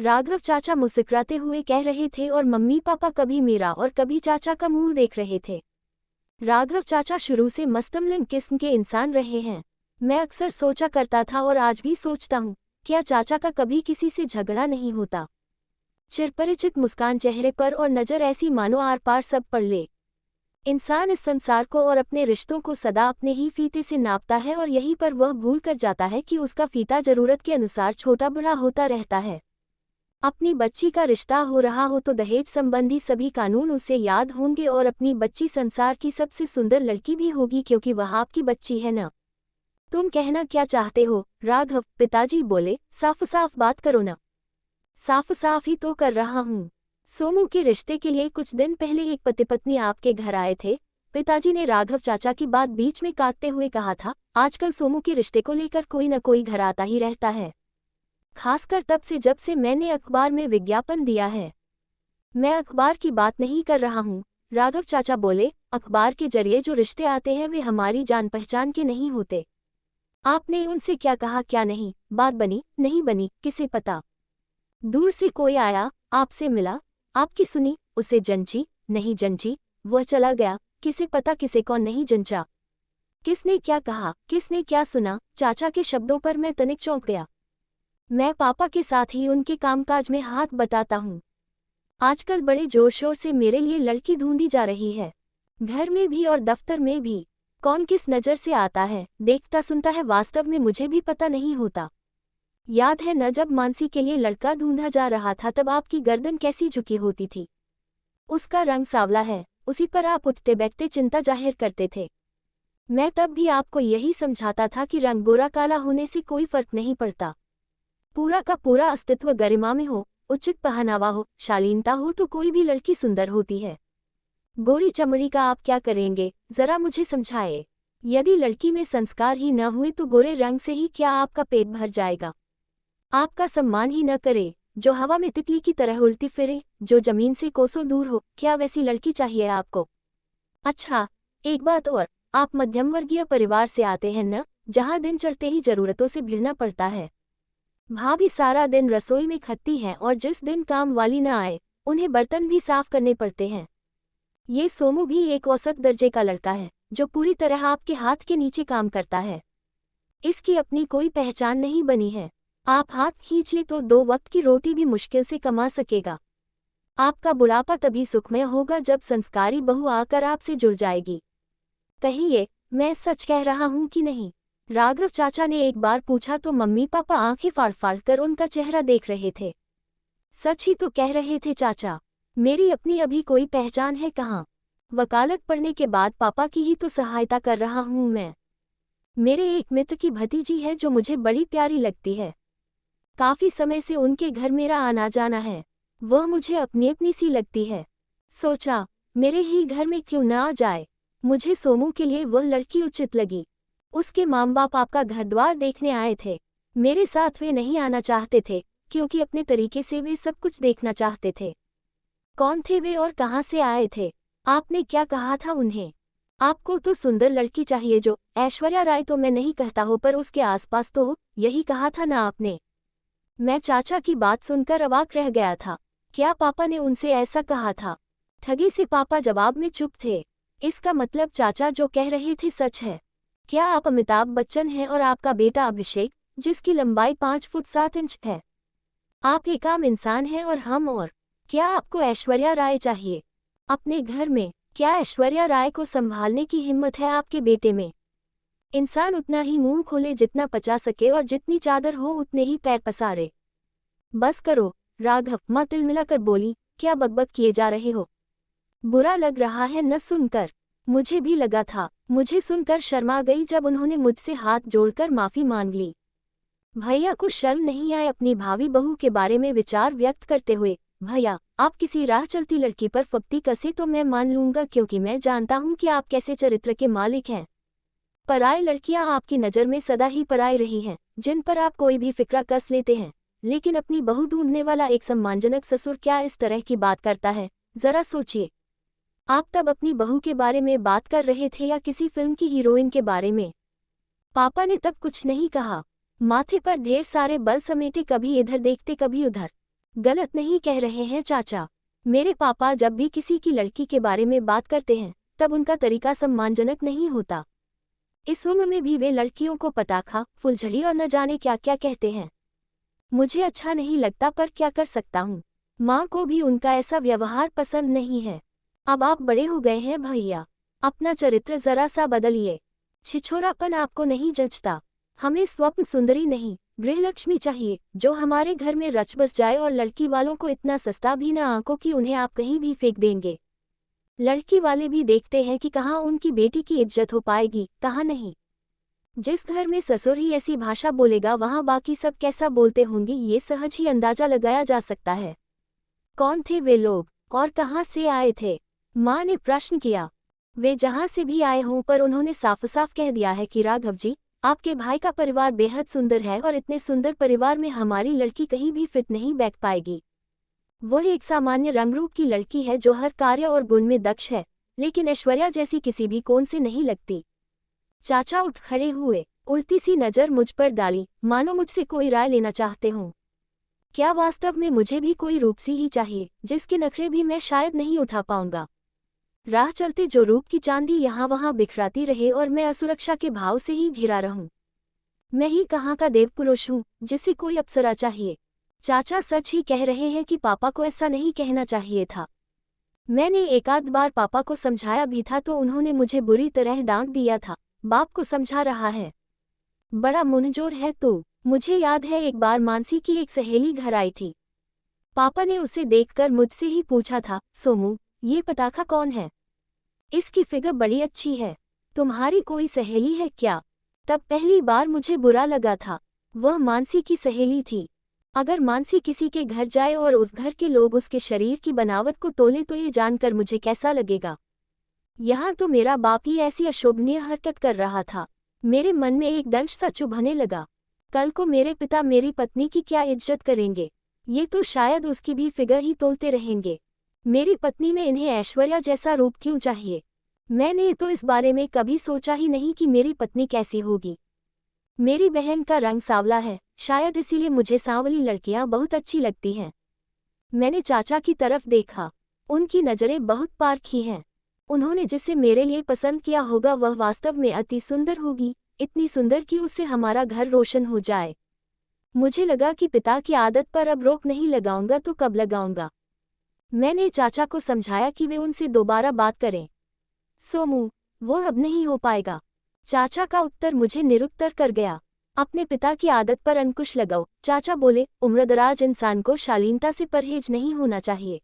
राघव चाचा मुस्कुराते हुए कह रहे थे और मम्मी पापा कभी मेरा और कभी चाचा का मुंह देख रहे थे। राघव चाचा शुरू से मस्तमलन किस्म के इंसान रहे हैं। मैं अक्सर सोचा करता था और आज भी सोचता हूँ, क्या चाचा का कभी किसी से झगड़ा नहीं होता। चिरपरिचित मुस्कान चेहरे पर और नज़र ऐसी मानो आर पार सब पढ़ ले। इंसान इस संसार को और अपने रिश्तों को सदा अपने ही फीते से नापता है और यहीं पर वह भूल कर जाता है कि उसका फीता जरूरत के अनुसार छोटा बड़ा होता रहता है। अपनी बच्ची का रिश्ता हो रहा हो तो दहेज संबंधी सभी कानून उसे याद होंगे और अपनी बच्ची संसार की सबसे सुंदर लड़की भी होगी क्योंकि वह आपकी बच्ची है ना। तुम कहना क्या चाहते हो राघव? पिताजी बोले, साफ साफ बात करो ना। साफ साफ ही तो कर रहा हूँ। सोमू के रिश्ते के लिए कुछ दिन पहले एक पति पत्नी आपके घर आए थे। पिताजी ने राघव चाचा की बात बीच में काटते हुए कहा था, आजकल सोमू के रिश्ते को लेकर कोई न कोई घर आता ही रहता है, खासकर तब से जब से मैंने अखबार में विज्ञापन दिया है। मैं अखबार की बात नहीं कर रहा हूँ, राघव चाचा बोले, अखबार के जरिए जो रिश्ते आते हैं वे हमारी जान पहचान के नहीं होते। आपने उनसे क्या कहा क्या नहीं, बात बनी नहीं बनी किसे पता। दूर से कोई आया, आपसे मिला, आपकी सुनी, उसे जंची नहीं जंची, वह चला गया, किसे पता किसे कौन नहीं जंचा। किसने क्या कहा, किसने क्या सुना, चाचा के शब्दों पर मैं तनिक चौंक गया। मैं पापा के साथ ही उनके कामकाज में हाथ बटाता हूँ। आजकल बड़े जोर शोर से मेरे लिए लड़की ढूंढी जा रही है, घर में भी और दफ्तर में भी। कौन किस नज़र से आता है, देखता सुनता है, वास्तव में मुझे भी पता नहीं होता। याद है न जब मानसी के लिए लड़का ढूंढा जा रहा था तब आपकी गर्दन कैसी झुकी होती थी। उसका रंग सांवला है, उसी पर आप उठते बैठते चिंता जाहिर करते थे। मैं तब भी आपको यही समझाता था कि रंग गोरा काला होने से कोई फर्क नहीं पड़ता। पूरा का पूरा अस्तित्व गरिमा में हो, उचित पहनावा हो, शालीनता हो तो कोई भी लड़की सुंदर होती है। गोरी चमड़ी का आप क्या करेंगे, जरा मुझे समझाए। यदि लड़की में संस्कार ही न हुए तो गोरे रंग से ही क्या आपका पेट भर जाएगा। आपका सम्मान ही न करे, जो हवा में तितली की तरह उड़ती फिरे, जो जमीन से कोसों दूर हो, क्या वैसी लड़की चाहिए आपको। अच्छा, एक बात और, आप मध्यम वर्गीय परिवार से आते हैं न, जहाँ दिन चढ़ते ही जरूरतों से भिड़ना पड़ता है। भाभी सारा दिन रसोई में खटती हैं और जिस दिन काम वाली न आए उन्हें बर्तन भी साफ करने पड़ते हैं। ये सोमू भी एक औसत दर्जे का लड़का है जो पूरी तरह आपके हाथ के नीचे काम करता है। इसकी अपनी कोई पहचान नहीं बनी है। आप हाथ खींच ले तो 2 वक्त की रोटी भी मुश्किल से कमा सकेगा। आपका बुढ़ापा तभी सुखमय होगा जब संस्कारी बहू आकर आपसे जुड़ जाएगी। कहिए, मैं सच कह रहा हूँ कि नहीं? राघव चाचा ने एक बार पूछा तो मम्मी पापा आंखें फाड़ फाड़ कर उनका चेहरा देख रहे थे। सच ही तो कह रहे थे चाचा, मेरी अपनी अभी कोई पहचान है कहाँ। वकालत पढ़ने के बाद पापा की ही तो सहायता कर रहा हूँ मैं। मेरे एक मित्र की भतीजी है जो मुझे बड़ी प्यारी लगती है। काफी समय से उनके घर मेरा आना जाना है। वह मुझे अपनी अपनी सी लगती है। सोचा, मेरे ही घर में क्यों ना आ जाए। मुझे सोमू के लिए वह लड़की उचित लगी। उसके माँ बाप आपका घर द्वार देखने आए थे। मेरे साथ वे नहीं आना चाहते थे क्योंकि अपने तरीके से वे सब कुछ देखना चाहते थे। कौन थे वे और कहाँ से आए थे? आपने क्या कहा था उन्हें? आपको तो सुंदर लड़की चाहिए जो ऐश्वर्या राय तो मैं नहीं कहता हो पर उसके आसपास तो हो, यही कहा था ना आपने? मैं चाचा की बात सुनकर अवाक रह गया था। क्या पापा ने उनसे ऐसा कहा था? ठगी से पापा जवाब में चुप थे। इसका मतलब चाचा जो कह रहे थे सच है। क्या आप अमिताभ बच्चन हैं और आपका बेटा अभिषेक, जिसकी लंबाई 5 फुट 7 इंच है? आप एक आम इंसान हैं और हम और। क्या आपको ऐश्वर्या राय चाहिए अपने घर में? क्या ऐश्वर्या राय को संभालने की हिम्मत है आपके बेटे में? इंसान उतना ही मुंह खोले जितना पचा सके और जितनी चादर हो उतने ही पैर पसारे। बस करो राघव, माँ तिलमिलाकर बोली, क्या बकबक किए जा रहे हो? बुरा लग रहा है न सुनकर? मुझे भी लगा था। मुझे सुनकर शर्मा गई जब उन्होंने मुझसे हाथ जोड़कर माफी मांग ली। भैया को शर्म नहीं आए अपनी भावी बहू के बारे में विचार व्यक्त करते हुए? भैया, आप किसी राह चलती लड़की पर फप्ती कसे तो मैं मान लूंगा क्योंकि मैं जानता हूँ कि आप कैसे चरित्र के मालिक हैं। पराई लड़कियां आपकी नज़र में सदा ही पराई रही हैं, जिन पर आप कोई भी फिक्रा कस लेते हैं। लेकिन अपनी बहू ढूंढने वाला एक सम्मानजनक ससुर क्या इस तरह की बात करता है? जरा सोचिए। आप तब अपनी बहू के बारे में बात कर रहे थे या किसी फिल्म की हीरोइन के बारे में? पापा ने तब कुछ नहीं कहा। माथे पर ढेर सारे बल समेटे, कभी इधर देखते कभी उधर। गलत नहीं कह रहे हैं चाचा। मेरे पापा जब भी किसी की लड़की के बारे में बात करते हैं तब उनका तरीका सम्मानजनक नहीं होता। इस उम्र में भी वे लड़कियों को पटाखा, फुलझड़ी और न जाने क्या क्या कहते हैं। मुझे अच्छा नहीं लगता पर क्या कर सकता हूँ। माँ को भी उनका ऐसा व्यवहार पसंद नहीं है। अब आप बड़े हो गए हैं भैया, अपना चरित्र जरा सा बदलिए। छिछोरापन आपको नहीं जचता। हमें स्वप्न सुंदरी नहीं, गृहलक्ष्मी चाहिए जो हमारे घर में रच बस जाए और लड़की वालों को इतना सस्ता भी ना आंको कि उन्हें आप कहीं भी फेंक देंगे। लड़की वाले भी देखते हैं कि कहाँ उनकी बेटी की इज्जत हो पाएगी, कहाँ नहीं। जिस घर में ससुर ही ऐसी भाषा बोलेगा वहाँ बाकी सब कैसा बोलते होंगे ये सहज ही अंदाजा लगाया जा सकता है। कौन थे वे लोग और कहाँ से आए थे? माँ ने प्रश्न किया। वे जहाँ से भी आए हों पर उन्होंने साफ साफ कह दिया है कि राघव जी, आपके भाई का परिवार बेहद सुंदर है और इतने सुंदर परिवार में हमारी लड़की कहीं भी फिट नहीं बैठ पाएगी। वह एक सामान्य रंगरूप की लड़की है जो हर कार्य और गुण में दक्ष है, लेकिन ऐश्वर्या जैसी किसी भी कोण से नहीं लगती। चाचा उठ खड़े हुए, उड़ती सी नजर मुझ पर डाली, मानो मुझसे कोई राय लेना चाहते हों। क्या वास्तव में मुझे भी कोई रूपसी ही चाहिए जिसके नखरे भी मैं शायद नहीं उठा पाऊंगा? राह चलते जो रूप की चांदी यहाँ वहाँ बिखराती रहे और मैं असुरक्षा के भाव से ही घिरा रहूं। मैं ही कहाँ का देवपुरुष हूँ जिसे कोई अप्सरा चाहिए? चाचा सच ही कह रहे हैं कि पापा को ऐसा नहीं कहना चाहिए था। मैंने एकाध बार पापा को समझाया भी था तो उन्होंने मुझे बुरी तरह डांट दिया था। बाप को समझा रहा है, बड़ा मुंहजोर है तू। मुझे याद है एक बार मानसी की एक सहेली घर आई थी। पापा ने उसे देखकर मुझसे ही पूछा था, सोमू ये पटाखा कौन है? इसकी फिगर बड़ी अच्छी है, तुम्हारी कोई सहेली है क्या? तब पहली बार मुझे बुरा लगा था। वह मानसी की सहेली थी। अगर मानसी किसी के घर जाए और उस घर के लोग उसके शरीर की बनावट को तोले तो ये जानकर मुझे कैसा लगेगा? यहाँ तो मेरा बाप ही ऐसी अशोभनीय हरकत कर रहा था। मेरे मन में एक दंश सा चुभने लगा। कल को मेरे पिता मेरी पत्नी की क्या इज्जत करेंगे? ये तो शायद उसकी भी फिगर ही तोलते रहेंगे। मेरी पत्नी में इन्हें ऐश्वर्या जैसा रूप क्यों चाहिए? मैंने तो इस बारे में कभी सोचा ही नहीं कि मेरी पत्नी कैसी होगी। मेरी बहन का रंग सांवला है, शायद इसीलिए मुझे सांवली लड़कियां बहुत अच्छी लगती हैं। मैंने चाचा की तरफ देखा, उनकी नज़रें बहुत पारखी हैं। उन्होंने जिसे मेरे लिए पसंद किया होगा वह वास्तव में अति सुंदर होगी, इतनी सुंदर कि उससे हमारा घर रोशन हो जाए। मुझे लगा कि पिता की आदत पर अब रोक नहीं लगाऊंगा तो कब लगाऊंगा। मैंने चाचा को समझाया कि वे उनसे दोबारा बात करें। सोमू, वो अब नहीं हो पाएगा। चाचा का उत्तर मुझे निरुत्तर कर गया। अपने पिता की आदत पर अंकुश लगाओ, चाचा बोले। उम्रदराज इंसान को शालीनता से परहेज नहीं होना चाहिए।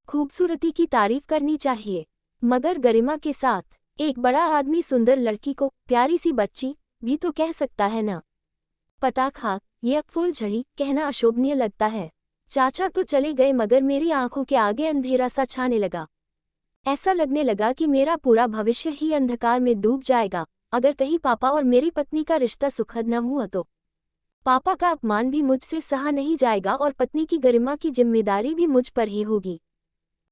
खूबसूरती की तारीफ करनी चाहिए, मगर गरिमा के साथ। एक बड़ा आदमी सुंदर लड़की को प्यारी सी बच्ची भी तो कह सकता है ना। पटाखा, ये फुलझड़ी कहना अशोभनीय लगता है। चाचा तो चले गए मगर मेरी आंखों के आगे अंधेरा सा छाने लगा। ऐसा लगने लगा कि मेरा पूरा भविष्य ही अंधकार में डूब जाएगा अगर कहीं पापा और मेरी पत्नी का रिश्ता सुखद न हुआ तो। पापा का अपमान भी मुझसे सहा नहीं जाएगा और पत्नी की गरिमा की जिम्मेदारी भी मुझ पर ही होगी।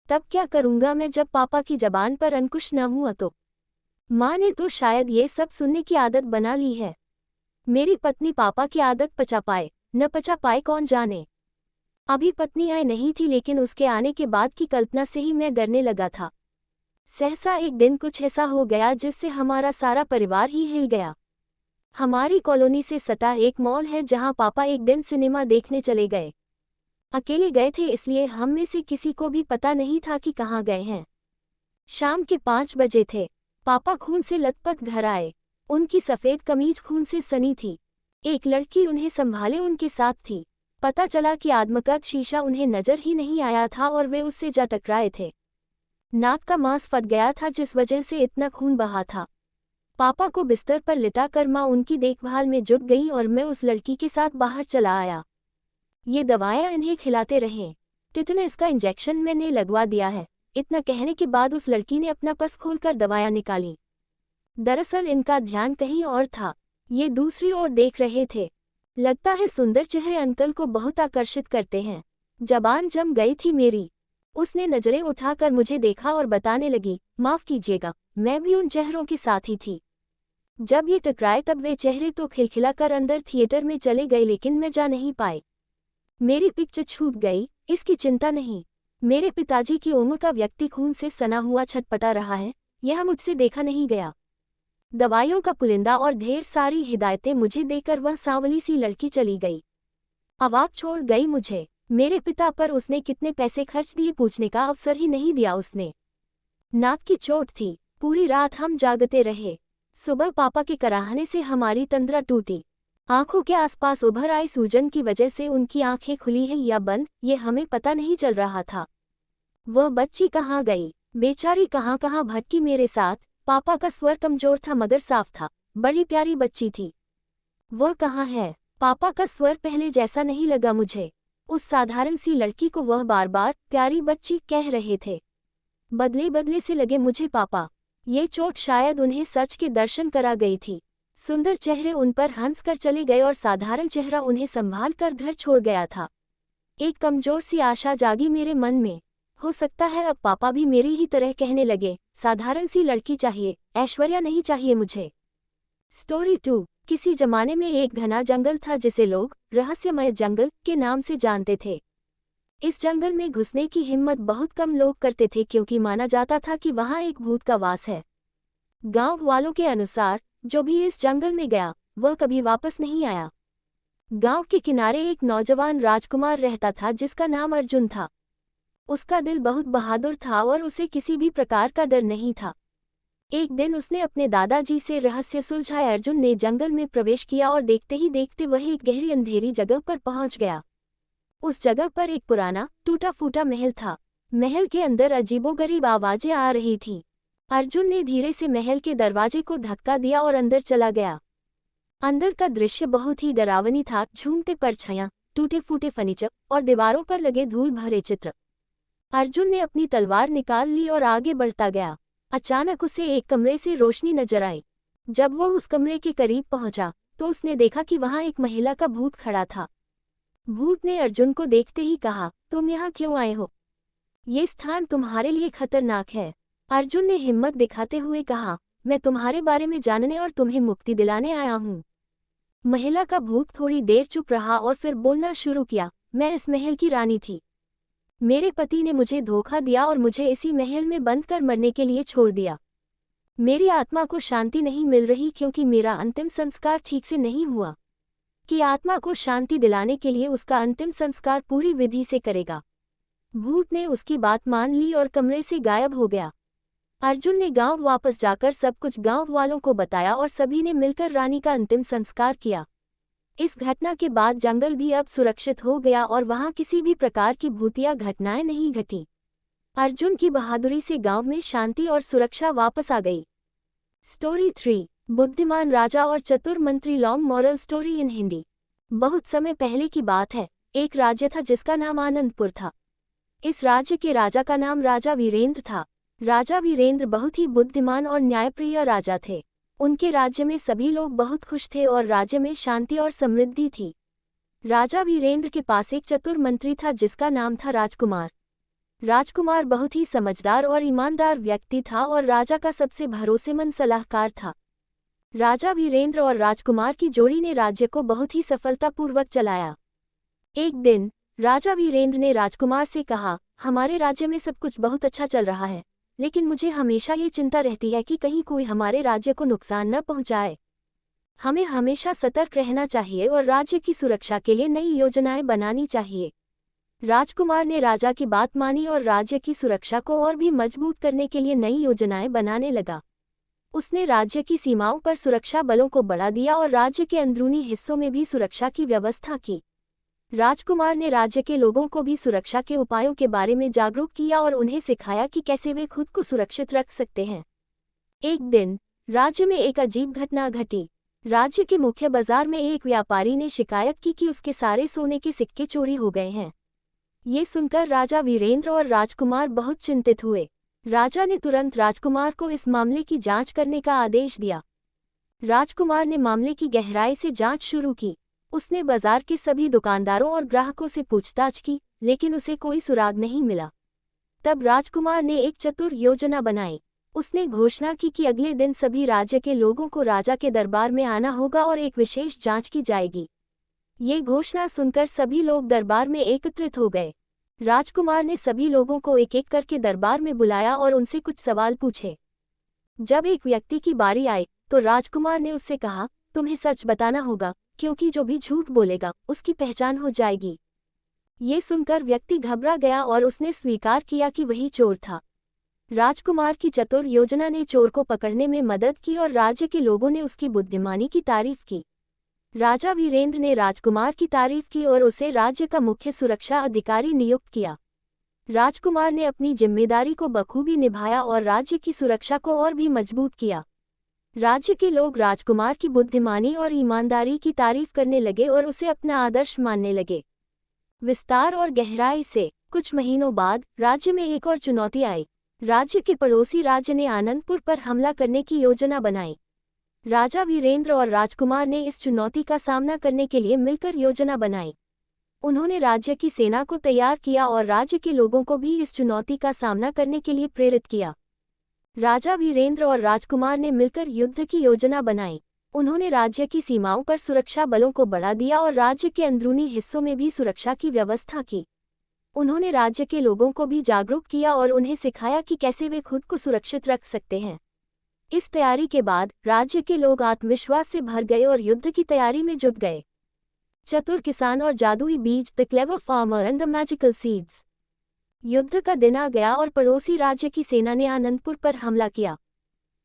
तब क्या करूंगा मैं जब पापा की जबान पर अंकुश न हुआ तो? माँ ने तो शायद ये सब सुनने की आदत बना ली है। मेरी पत्नी पापा की आदत पचा पाए न पचा पाए कौन जाने। अभी पत्नी आई नहीं थी लेकिन उसके आने के बाद की कल्पना से ही मैं डरने लगा था। सहसा एक दिन कुछ ऐसा हो गया जिससे हमारा सारा परिवार ही हिल गया। हमारी कॉलोनी से सटा एक मॉल है जहां पापा एक दिन सिनेमा देखने चले गए। अकेले गए थे इसलिए हम में से किसी को भी पता नहीं था कि कहाँ गए हैं। शाम के 5 बजे थे। पापा खून से लथपथ घर आए। उनकी सफ़ेद कमीज खून से सनी थी। एक लड़की उन्हें संभाले उनके साथ थी। पता चला कि आत्मकथ शीशा उन्हें नजर ही नहीं आया था और वे उससे जा टकराए थे। नाक का मांस फट गया था जिस वजह से इतना खून बहा था। पापा को बिस्तर पर लिटाकर माँ उनकी देखभाल में जुट गई और मैं उस लड़की के साथ बाहर चला आया। ये दवाएं इन्हें खिलाते रहें। टिटनेस का इंजेक्शन मैंने लगवा दिया है। इतना कहने के बाद उस लड़की ने अपना पर्स खोलकर दवाएं निकाली। दरअसल इनका ध्यान कहीं और था। ये दूसरी ओर देख रहे थे। लगता है सुंदर चेहरे अंकल को बहुत आकर्षित करते हैं। जबान जम गई थी मेरी। उसने नजरें उठाकर मुझे देखा और बताने लगी, माफ कीजिएगा, मैं भी उन चेहरों के साथ ही थी। जब ये टकराए तब वे चेहरे तो खिलखिलाकर अंदर थिएटर में चले गए लेकिन मैं जा नहीं पाई। मेरी पिक्चर छूट गई, इसकी चिंता नहीं। मेरे पिताजी की उम्र का व्यक्ति खून से सना हुआ छटपटा रहा है, यह मुझसे देखा नहीं गया। दवाइयों का पुलिंदा और ढेर सारी हिदायतें मुझे देकर वह सांवली सी लड़की चली गई। अवाक छोड़ गई मुझे। मेरे पिता पर उसने कितने पैसे खर्च दिए पूछने का अवसर ही नहीं दिया उसने। नाक की चोट थी, पूरी रात हम जागते रहे। सुबह पापा के कराहने से हमारी तंद्रा टूटी। आंखों के आसपास उभर आई सूजन की वजह से उनकी आंखें खुली हैं या बंद, ये हमें पता नहीं चल रहा था। वह बच्ची कहाँ गई, बेचारी कहाँ कहाँ भटकी मेरे साथ। पापा का स्वर कमजोर था मगर साफ था। बड़ी प्यारी बच्ची थी। वह कहाँ है? पापा का स्वर पहले जैसा नहीं लगा मुझे। उस साधारण सी लड़की को वह बार बार प्यारी बच्ची कह रहे थे। बदले बदले से लगे मुझे पापा। ये चोट शायद उन्हें सच के दर्शन करा गई थी। सुंदर चेहरे उन पर हंस कर चले गए और साधारण चेहरा उन्हें संभाल कर घर छोड़ गया था। एक कमजोर सी आशा जागी मेरे मन में। हो सकता है अब पापा भी मेरी ही तरह कहने लगे, साधारण सी लड़की चाहिए, ऐश्वर्या नहीं चाहिए मुझे। स्टोरी 2। किसी जमाने में एक घना जंगल था जिसे लोग रहस्यमय जंगल के नाम से जानते थे। इस जंगल में घुसने की हिम्मत बहुत कम लोग करते थे क्योंकि माना जाता था कि वहाँ एक भूत का वास है। गांव वालों के अनुसार जो भी इस जंगल में गया वह कभी वापस नहीं आया। गांव के किनारे एक नौजवान राजकुमार रहता था जिसका नाम अर्जुन था। उसका दिल बहुत बहादुर था और उसे किसी भी प्रकार का डर नहीं था। एक दिन उसने अपने दादाजी से रहस्य सुलझाया। अर्जुन ने जंगल में प्रवेश किया और देखते ही देखते वह एक गहरी अंधेरी जगह पर पहुंच गया। उस जगह पर एक पुराना टूटा फूटा महल था। महल के अंदर अजीबोगरीब आवाजें आ रही थीं। अर्जुन ने धीरे से महल के दरवाजे को धक्का दिया और अंदर चला गया। अंदर का दृश्य बहुत ही डरावनी था। झूमते परछाइयां, टूटे फूटे फर्नीचर और दीवारों पर लगे धूल भरे चित्र। अर्जुन ने अपनी तलवार निकाल ली और आगे बढ़ता गया। अचानक उसे एक कमरे से रोशनी नजर आई। जब वह उस कमरे के करीब पहुंचा तो उसने देखा कि वहां एक महिला का भूत खड़ा था। भूत ने अर्जुन को देखते ही कहा, तुम यहाँ क्यों आए हो? ये स्थान तुम्हारे लिए खतरनाक है। अर्जुन ने हिम्मत दिखाते हुए कहा, मैं तुम्हारे बारे में जानने और तुम्हें मुक्ति दिलाने आया हूँ। महिला का भूत थोड़ी देर चुप रहा और फिर बोलना शुरू किया, मैं इस महल की रानी थी। मेरे पति ने मुझे धोखा दिया और मुझे इसी महल में बंद कर मरने के लिए छोड़ दिया। मेरी आत्मा को शांति नहीं मिल रही क्योंकि मेरा अंतिम संस्कार ठीक से नहीं हुआ। कि आत्मा को शांति दिलाने के लिए उसका अंतिम संस्कार पूरी विधि से करेगा। भूत ने उसकी बात मान ली और कमरे से गायब हो गया। अर्जुन ने गांव वापस जाकर सब कुछ गांव वालों को बताया और सभी ने मिलकर रानी का अंतिम संस्कार किया। इस घटना के बाद जंगल भी अब सुरक्षित हो गया और वहां किसी भी प्रकार की भूतिया घटनाएं नहीं घटी। अर्जुन की बहादुरी से गांव में शांति और सुरक्षा वापस आ गई। स्टोरी 3। बुद्धिमान राजा और चतुर मंत्री। Long moral story in Hindi. बहुत समय पहले की बात है। एक राज्य था जिसका नाम आनंदपुर था। इस राज्य के राजा का नाम राजा वीरेंद्र था। राजा वीरेंद्र बहुत ही बुद्धिमान और न्यायप्रिय राजा थे। उनके राज्य में सभी लोग बहुत खुश थे और राज्य में शांति और समृद्धि थी। राजा वीरेंद्र के पास एक चतुर मंत्री था जिसका नाम था राजकुमार। राजकुमार बहुत ही समझदार और ईमानदार व्यक्ति था और राजा का सबसे भरोसेमंद सलाहकार था। राजा वीरेंद्र और राजकुमार की जोड़ी ने राज्य को बहुत ही सफलतापूर्वक चलाया। एक दिन राजा वीरेंद्र ने राजकुमार से कहा, हमारे राज्य में सब कुछ बहुत अच्छा चल रहा है, लेकिन मुझे हमेशा ये चिंता रहती है कि कहीं कोई हमारे राज्य को नुकसान न पहुंचाए। हमें हमेशा सतर्क रहना चाहिए और राज्य की सुरक्षा के लिए नई योजनाएं बनानी चाहिए। राजकुमार ने राजा की बात मानी और राज्य की सुरक्षा को और भी मजबूत करने के लिए नई योजनाएं बनाने लगा। उसने राज्य की सीमाओं पर सुरक्षा बलों को बढ़ा दिया और राज्य के अंदरूनी हिस्सों में भी सुरक्षा की व्यवस्था की। राजकुमार ने राज्य के लोगों को भी सुरक्षा के उपायों के बारे में जागरूक किया और उन्हें सिखाया कि कैसे वे खुद को सुरक्षित रख सकते हैं। एक दिन राज्य में एक अजीब घटना घटी। राज्य के मुख्य बाजार में एक व्यापारी ने शिकायत की कि उसके सारे सोने के सिक्के चोरी हो गए हैं। ये सुनकर राजा वीरेंद्र और राजकुमार बहुत चिंतित हुए। राजा ने तुरंत राजकुमार को इस मामले की जांच करने का आदेश दिया। राजकुमार ने मामले की गहराई से जांच शुरू की। उसने बाजार के सभी दुकानदारों और ग्राहकों से पूछताछ की, लेकिन उसे कोई सुराग नहीं मिला। तब राजकुमार ने एक चतुर योजना बनाई। उसने घोषणा की कि अगले दिन सभी राज्य के लोगों को राजा के दरबार में आना होगा और एक विशेष जांच की जाएगी। ये घोषणा सुनकर सभी लोग दरबार में एकत्रित हो गए। राजकुमार ने सभी लोगों को एक एक करके दरबार में बुलाया और उनसे कुछ सवाल पूछे। जब एक व्यक्ति की बारी आई तो राजकुमार ने उससे कहा, तुम्हें सच बताना होगा, क्योंकि जो भी झूठ बोलेगा उसकी पहचान हो जाएगी। ये सुनकर व्यक्ति घबरा गया और उसने स्वीकार किया कि वही चोर था। राजकुमार की चतुर योजना ने चोर को पकड़ने में मदद की और राज्य के लोगों ने उसकी बुद्धिमानी की तारीफ की। राजा वीरेंद्र ने राजकुमार की तारीफ की और उसे राज्य का मुख्य सुरक्षा अधिकारी नियुक्त किया। राजकुमार ने अपनी जिम्मेदारी को बखूबी निभाया और राज्य की सुरक्षा को और भी मजबूत किया। राज्य के लोग राजकुमार की बुद्धिमानी और ईमानदारी की तारीफ करने लगे और उसे अपना आदर्श मानने लगे। विस्तार और गहराई से कुछ महीनों बाद राज्य में एक और चुनौती आई। राज्य के पड़ोसी राज्य ने आनंदपुर पर हमला करने की योजना बनाई। राजा वीरेंद्र और राजकुमार ने इस चुनौती का सामना करने के लिए मिलकर योजना बनाई। उन्होंने राज्य की सेना को तैयार किया और राज्य के लोगों को भी इस चुनौती का सामना करने के लिए प्रेरित किया। राजा वीरेंद्र और राजकुमार ने मिलकर युद्ध की योजना बनाई। उन्होंने राज्य की सीमाओं पर सुरक्षा बलों को बढ़ा दिया और राज्य के अंदरूनी हिस्सों में भी सुरक्षा की व्यवस्था की। उन्होंने राज्य के लोगों को भी जागरूक किया और उन्हें सिखाया कि कैसे वे खुद को सुरक्षित रख सकते हैं। इस तैयारी के बाद राज्य के लोग आत्मविश्वास से भर गए और युद्ध की तैयारी में जुट गए। चतुर किसान और जादुई बीज, the clever farmer and the magical seeds. युद्ध का दिन आ गया और पड़ोसी राज्य की सेना ने आनंदपुर पर हमला किया।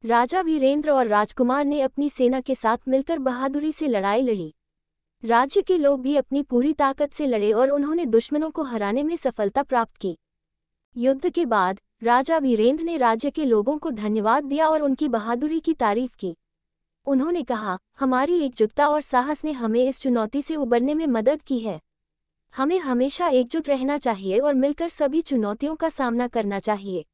राजा वीरेंद्र और राजकुमार ने अपनी सेना के साथ मिलकर बहादुरी से लड़ाई लड़ी। राज्य के लोग भी अपनी पूरी ताकत से लड़े और उन्होंने दुश्मनों को हराने में सफलता प्राप्त की। युद्ध के बाद राजा वीरेंद्र ने राज्य के लोगों को धन्यवाद दिया और उनकी बहादुरी की तारीफ की। उन्होंने कहा, हमारी एकजुटता और साहस ने हमें इस चुनौती से उबरने में मदद की है। हमें हमेशा एकजुट रहना चाहिए और मिलकर सभी चुनौतियों का सामना करना चाहिए।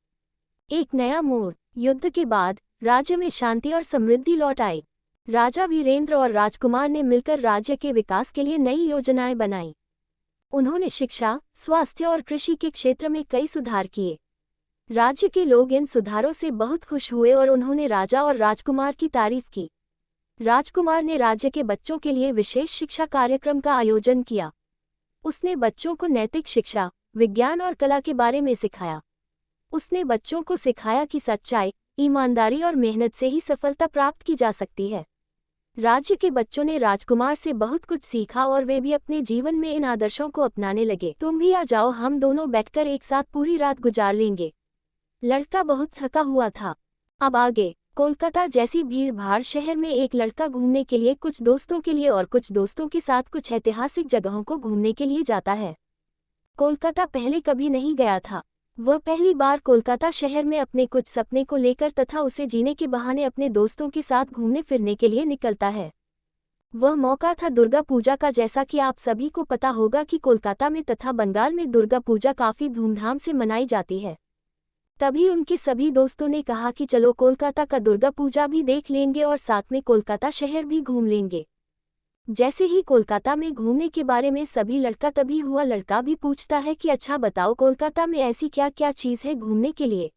एक नया मोड़। युद्ध के बाद राज्य में शांति और समृद्धि लौट आई। राजा वीरेंद्र और राजकुमार ने मिलकर राज्य के विकास के लिए नई योजनाएं बनाई। उन्होंने शिक्षा, स्वास्थ्य और कृषि के क्षेत्र में कई सुधार किए। राज्य के लोग इन सुधारों से बहुत खुश हुए और उन्होंने राजा और राजकुमार की तारीफ की। राजकुमार ने राज्य के बच्चों के लिए विशेष शिक्षा कार्यक्रम का आयोजन किया। उसने बच्चों को नैतिक शिक्षा, विज्ञान और कला के बारे में सिखाया। उसने बच्चों को सिखाया कि सच्चाई, ईमानदारी और मेहनत से ही सफलता प्राप्त की जा सकती है। राज्य के बच्चों ने राजकुमार से बहुत कुछ सीखा और वे भी अपने जीवन में इन आदर्शों को अपनाने लगे। तुम भी आ जाओ, हम दोनों बैठकर एक साथ पूरी रात गुजार लेंगे। लड़का बहुत थका हुआ था। अब आगे। कोलकाता जैसी भीड़-भाड़ शहर में एक लड़का घूमने के लिए कुछ दोस्तों के लिए और कुछ दोस्तों के साथ कुछ ऐतिहासिक जगहों को घूमने के लिए जाता है। कोलकाता पहले कभी नहीं गया था। वह पहली बार कोलकाता शहर में अपने कुछ सपने को लेकर तथा उसे जीने के बहाने अपने दोस्तों के साथ घूमने फिरने के लिए निकलता है। वह मौका था दुर्गा पूजा का। जैसा कि आप सभी को पता होगा कि कोलकाता में तथा बंगाल में दुर्गा पूजा काफ़ी धूमधाम से मनाई जाती है। तभी उनके सभी दोस्तों ने कहा कि चलो कोलकाता का दुर्गा पूजा भी देख लेंगे और साथ में कोलकाता शहर भी घूम लेंगे। जैसे ही कोलकाता में घूमने के बारे में सभी तभी हुआ लड़का भी पूछता है कि अच्छा बताओ, कोलकाता में ऐसी क्या क्या चीज़ है घूमने के लिए।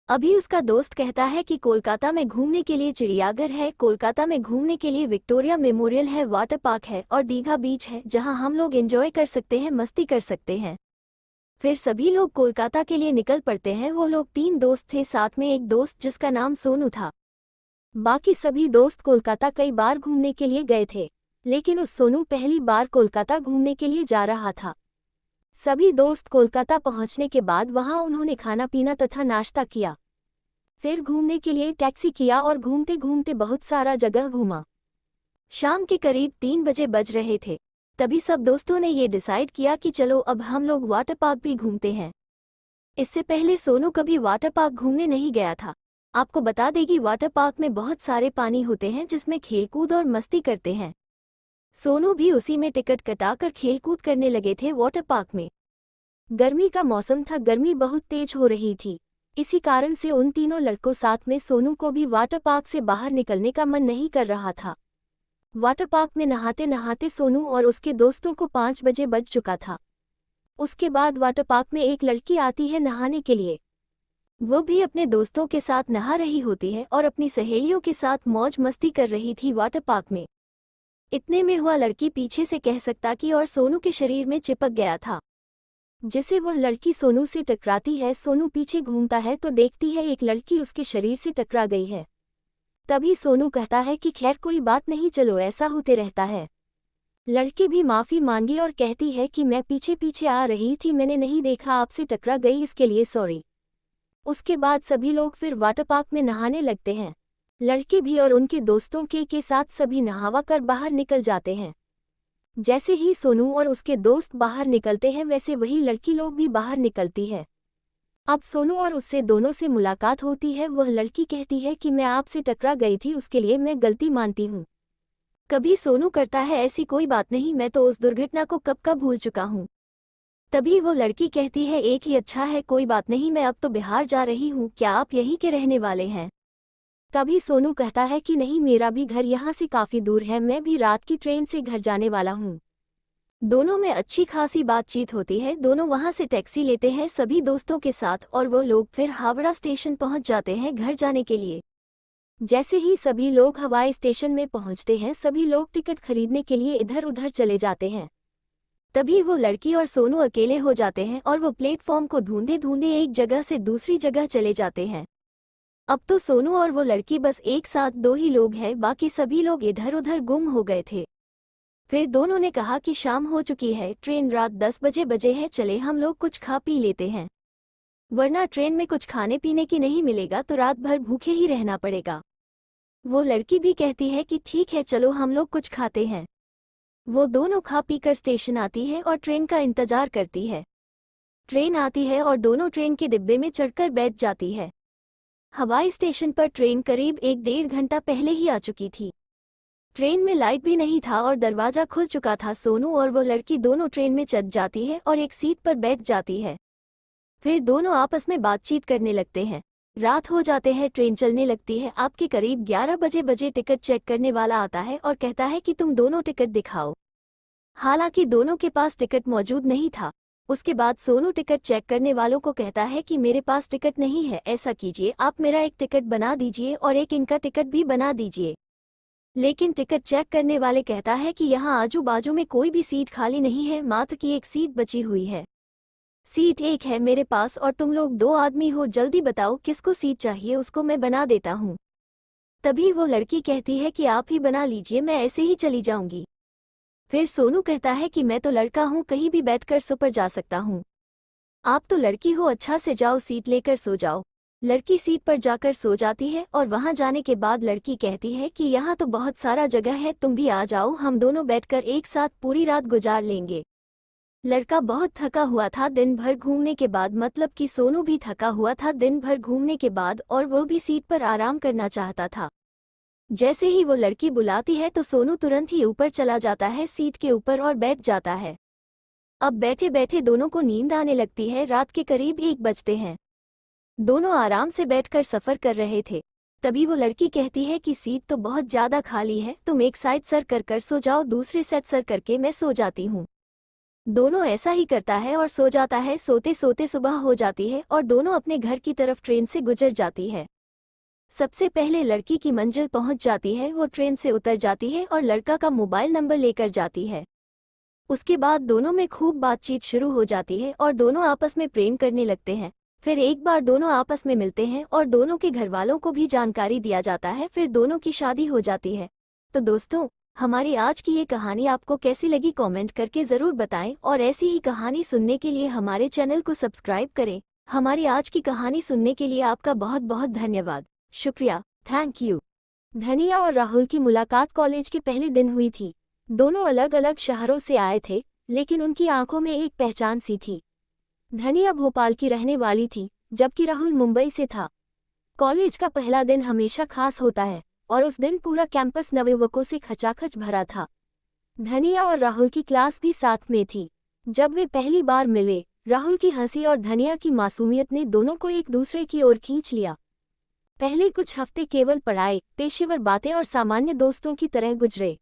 अभी उसका दोस्त कहता है कि कोलकाता में घूमने के लिए चिड़ियाघर है, कोलकाता में घूमने के लिए विक्टोरिया मेमोरियल है, वाटर पार्क है और दीघा बीच है, जहां हम लोग एंजॉय कर सकते हैं, मस्ती कर सकते हैं। फिर सभी लोग कोलकाता के लिए निकल पड़ते हैं। वो लोग 3 दोस्त थे, साथ में एक दोस्त जिसका नाम सोनू था। बाकी सभी दोस्त कोलकाता कई बार घूमने के लिए गए थे, लेकिन उस सोनू पहली बार कोलकाता घूमने के लिए जा रहा था। सभी दोस्त कोलकाता पहुंचने के बाद वहां उन्होंने खाना पीना तथा नाश्ता किया। फिर घूमने के लिए टैक्सी किया और घूमते घूमते बहुत सारा जगह घूमा। शाम के करीब 3 बजे बज रहे थे। तभी सब दोस्तों ने ये डिसाइड किया कि चलो अब हम लोग वाटर पार्क भी घूमते हैं। इससे पहले सोनू कभी वाटर पार्क घूमने नहीं गया था। आपको बता देगी, वाटर पार्क में बहुत सारे पानी होते हैं जिसमें खेलकूद और मस्ती करते हैं। सोनू भी उसी में टिकट कटाकर खेलकूद करने लगे थे वाटर पार्क में। गर्मी का मौसम था, गर्मी बहुत तेज हो रही थी। इसी कारण से उन तीनों लड़कों साथ में सोनू को भी वाटर पार्क से बाहर निकलने का मन नहीं कर रहा था। वाटर पार्क में नहाते नहाते सोनू और उसके दोस्तों को 5 बजे बज चुका था। उसके बाद वाटर पार्क में एक लड़की आती है नहाने के लिए। वो भी अपने दोस्तों के साथ नहा रही होती है और अपनी सहेलियों के साथ मौज मस्ती कर रही थी वाटर पार्क में। इतने में हुआ लड़की पीछे से कह सकता कि और सोनू के शरीर में चिपक गया था, जिसे वह लड़की सोनू से टकराती है। सोनू पीछे घूमता है तो देखती है एक लड़की उसके शरीर से टकरा गई है। तभी सोनू कहता है कि खैर कोई बात नहीं, चलो ऐसा होते रहता है। लड़की भी माफ़ी मांगी और कहती है कि मैं पीछे पीछे आ रही थी, मैंने नहीं देखा, आपसे टकरा गई, इसके लिए सॉरी। उसके बाद सभी लोग फिर वाटर पार्क में नहाने लगते हैं। लड़के भी और उनके दोस्तों के साथ सभी नहावा कर बाहर निकल जाते हैं। जैसे ही सोनू और उसके दोस्त बाहर निकलते हैं वैसे वही लड़की लोग भी बाहर निकलती है। अब सोनू और उससे दोनों से मुलाकात होती है। वह लड़की कहती है कि मैं आपसे टकरा गई थी, उसके लिए मैं गलती मानती हूँ। कभी सोनू करता है ऐसी कोई बात नहीं, मैं तो उस दुर्घटना को कब का भूल चुका हूँ। तभी वो लड़की कहती है एक ही अच्छा है, कोई बात नहीं, मैं अब तो बिहार जा रही हूँ, क्या आप यहीं के रहने वाले हैं? तभी सोनू कहता है कि नहीं, मेरा भी घर यहाँ से काफ़ी दूर है, मैं भी रात की ट्रेन से घर जाने वाला हूँ। दोनों में अच्छी खासी बातचीत होती है। दोनों वहाँ से टैक्सी लेते हैं सभी दोस्तों के साथ और वो लोग फिर हावड़ा स्टेशन पहुँच जाते हैं घर जाने के लिए। जैसे ही सभी लोग हवाई स्टेशन में पहुँचते हैं सभी लोग टिकट खरीदने के लिए इधर उधर चले जाते हैं। तभी वो लड़की और सोनू अकेले हो जाते हैं और वो प्लेटफॉर्म को ढूंढे ढूंढे एक जगह से दूसरी जगह चले जाते हैं। अब तो सोनू और वो लड़की बस एक साथ दो ही लोग हैं, बाकी सभी लोग इधर उधर गुम हो गए थे। फिर दोनों ने कहा कि शाम हो चुकी है, ट्रेन रात 10 बजे है, चले हम लोग कुछ खा पी लेते हैं, वरना ट्रेन में कुछ खाने पीने की नहीं मिलेगा तो रात भर भूखे ही रहना पड़ेगा। वो लड़की भी कहती है कि ठीक है, चलो हम लोग कुछ खाते हैं। वो दोनों खा पी कर स्टेशन आती है और ट्रेन का इंतजार करती है। ट्रेन आती है और दोनों ट्रेन के डिब्बे में चढ़कर बैठ जाती है। हवाई स्टेशन पर ट्रेन करीब 1-1.5 घंटा पहले ही आ चुकी थी। ट्रेन में लाइट भी नहीं था और दरवाज़ा खुल चुका था। सोनू और वो लड़की दोनों ट्रेन में चढ़ जाती है और एक सीट पर बैठ जाती है। फिर दोनों आपस में बातचीत करने लगते हैं। रात हो जाते हैं, ट्रेन चलने लगती है। आपके करीब 11 बजे टिकट चेक करने वाला आता है और कहता है कि तुम दोनों टिकट दिखाओ। हालांकि दोनों के पास टिकट मौजूद नहीं था। उसके बाद सोनू टिकट चेक करने वालों को कहता है कि मेरे पास टिकट नहीं है, ऐसा कीजिए आप मेरा एक टिकट बना दीजिए और एक इनका टिकट भी बना दीजिए। लेकिन टिकट चेक करने वाले कहता है कि यहाँ आजू बाजू में कोई भी सीट खाली नहीं है, मात्र की एक सीट बची हुई है। सीट एक है मेरे पास और तुम लोग 2 आदमी हो, जल्दी बताओ किसको सीट चाहिए, उसको मैं बना देता हूँ। तभी वो लड़की कहती है कि आप ही बना लीजिए, मैं ऐसे ही चली जाऊंगी। फिर सोनू कहता है कि मैं तो लड़का हूँ, कहीं भी बैठकर सो पर जा सकता हूँ। आप तो लड़की हो, अच्छा से जाओ, सीट लेकर सो जाओ। लड़की सीट पर जाकर सो जाती है और वहां जाने के बाद लड़की कहती है कि यहाँ तो बहुत सारा जगह है, तुम भी आ जाओ, हम दोनों बैठकर एक साथ पूरी रात गुजार लेंगे। लड़का बहुत थका हुआ था दिन भर घूमने के बाद, मतलब कि सोनू भी थका हुआ था दिन भर घूमने के बाद और वो भी सीट पर आराम करना चाहता था। जैसे ही वो लड़की बुलाती है तो सोनू तुरंत ही ऊपर चला जाता है सीट के ऊपर और बैठ जाता है। अब बैठे बैठे दोनों को नींद आने लगती है। रात के करीब 1 बजते हैं। दोनों आराम से बैठकर सफ़र कर रहे थे। तभी वो लड़की कहती है कि सीट तो बहुत ज़्यादा खाली है, तुम एक साइड सर कर सो जाओ, दूसरे साइड सर करके मैं सो जाती हूँ। दोनों ऐसा ही करता है और सो जाता है। सोते सोते सुबह हो जाती है और दोनों अपने घर की तरफ ट्रेन से गुजर जाती है। सबसे पहले लड़की की मंजिल पहुंच जाती है, वो ट्रेन से उतर जाती है और लड़का का मोबाइल नंबर लेकर जाती है। उसके बाद दोनों में खूब बातचीत शुरू हो जाती है और दोनों आपस में प्रेम करने लगते हैं। फिर एक बार दोनों आपस में मिलते हैं और दोनों के घर वालों को भी जानकारी दिया जाता है। फिर दोनों की शादी हो जाती है। तो दोस्तों, हमारी आज की ये कहानी आपको कैसी लगी कमेंट करके ज़रूर बताएं और ऐसी ही कहानी सुनने के लिए हमारे चैनल को सब्सक्राइब करें। हमारी आज की कहानी सुनने के लिए आपका बहुत बहुत धन्यवाद, शुक्रिया, थैंक यू। धनिया और राहुल की मुलाकात कॉलेज के पहले दिन हुई थी। दोनों अलग अलग शहरों से आए थे, लेकिन उनकी आंखों में एक पहचान सी थी। धनिया भोपाल की रहने वाली थी, जबकि राहुल मुंबई से था। कॉलेज का पहला दिन हमेशा खास होता है और उस दिन पूरा कैंपस नवयुवकों से खचाखच भरा था। धनिया और राहुल की क्लास भी साथ में थी। जब वे पहली बार मिले, राहुल की हंसी और धनिया की मासूमियत ने दोनों को एक दूसरे की ओर खींच लिया। पहले कुछ हफ्ते केवल पढ़ाई, पेशेवर बातें और सामान्य दोस्तों की तरह गुजरे,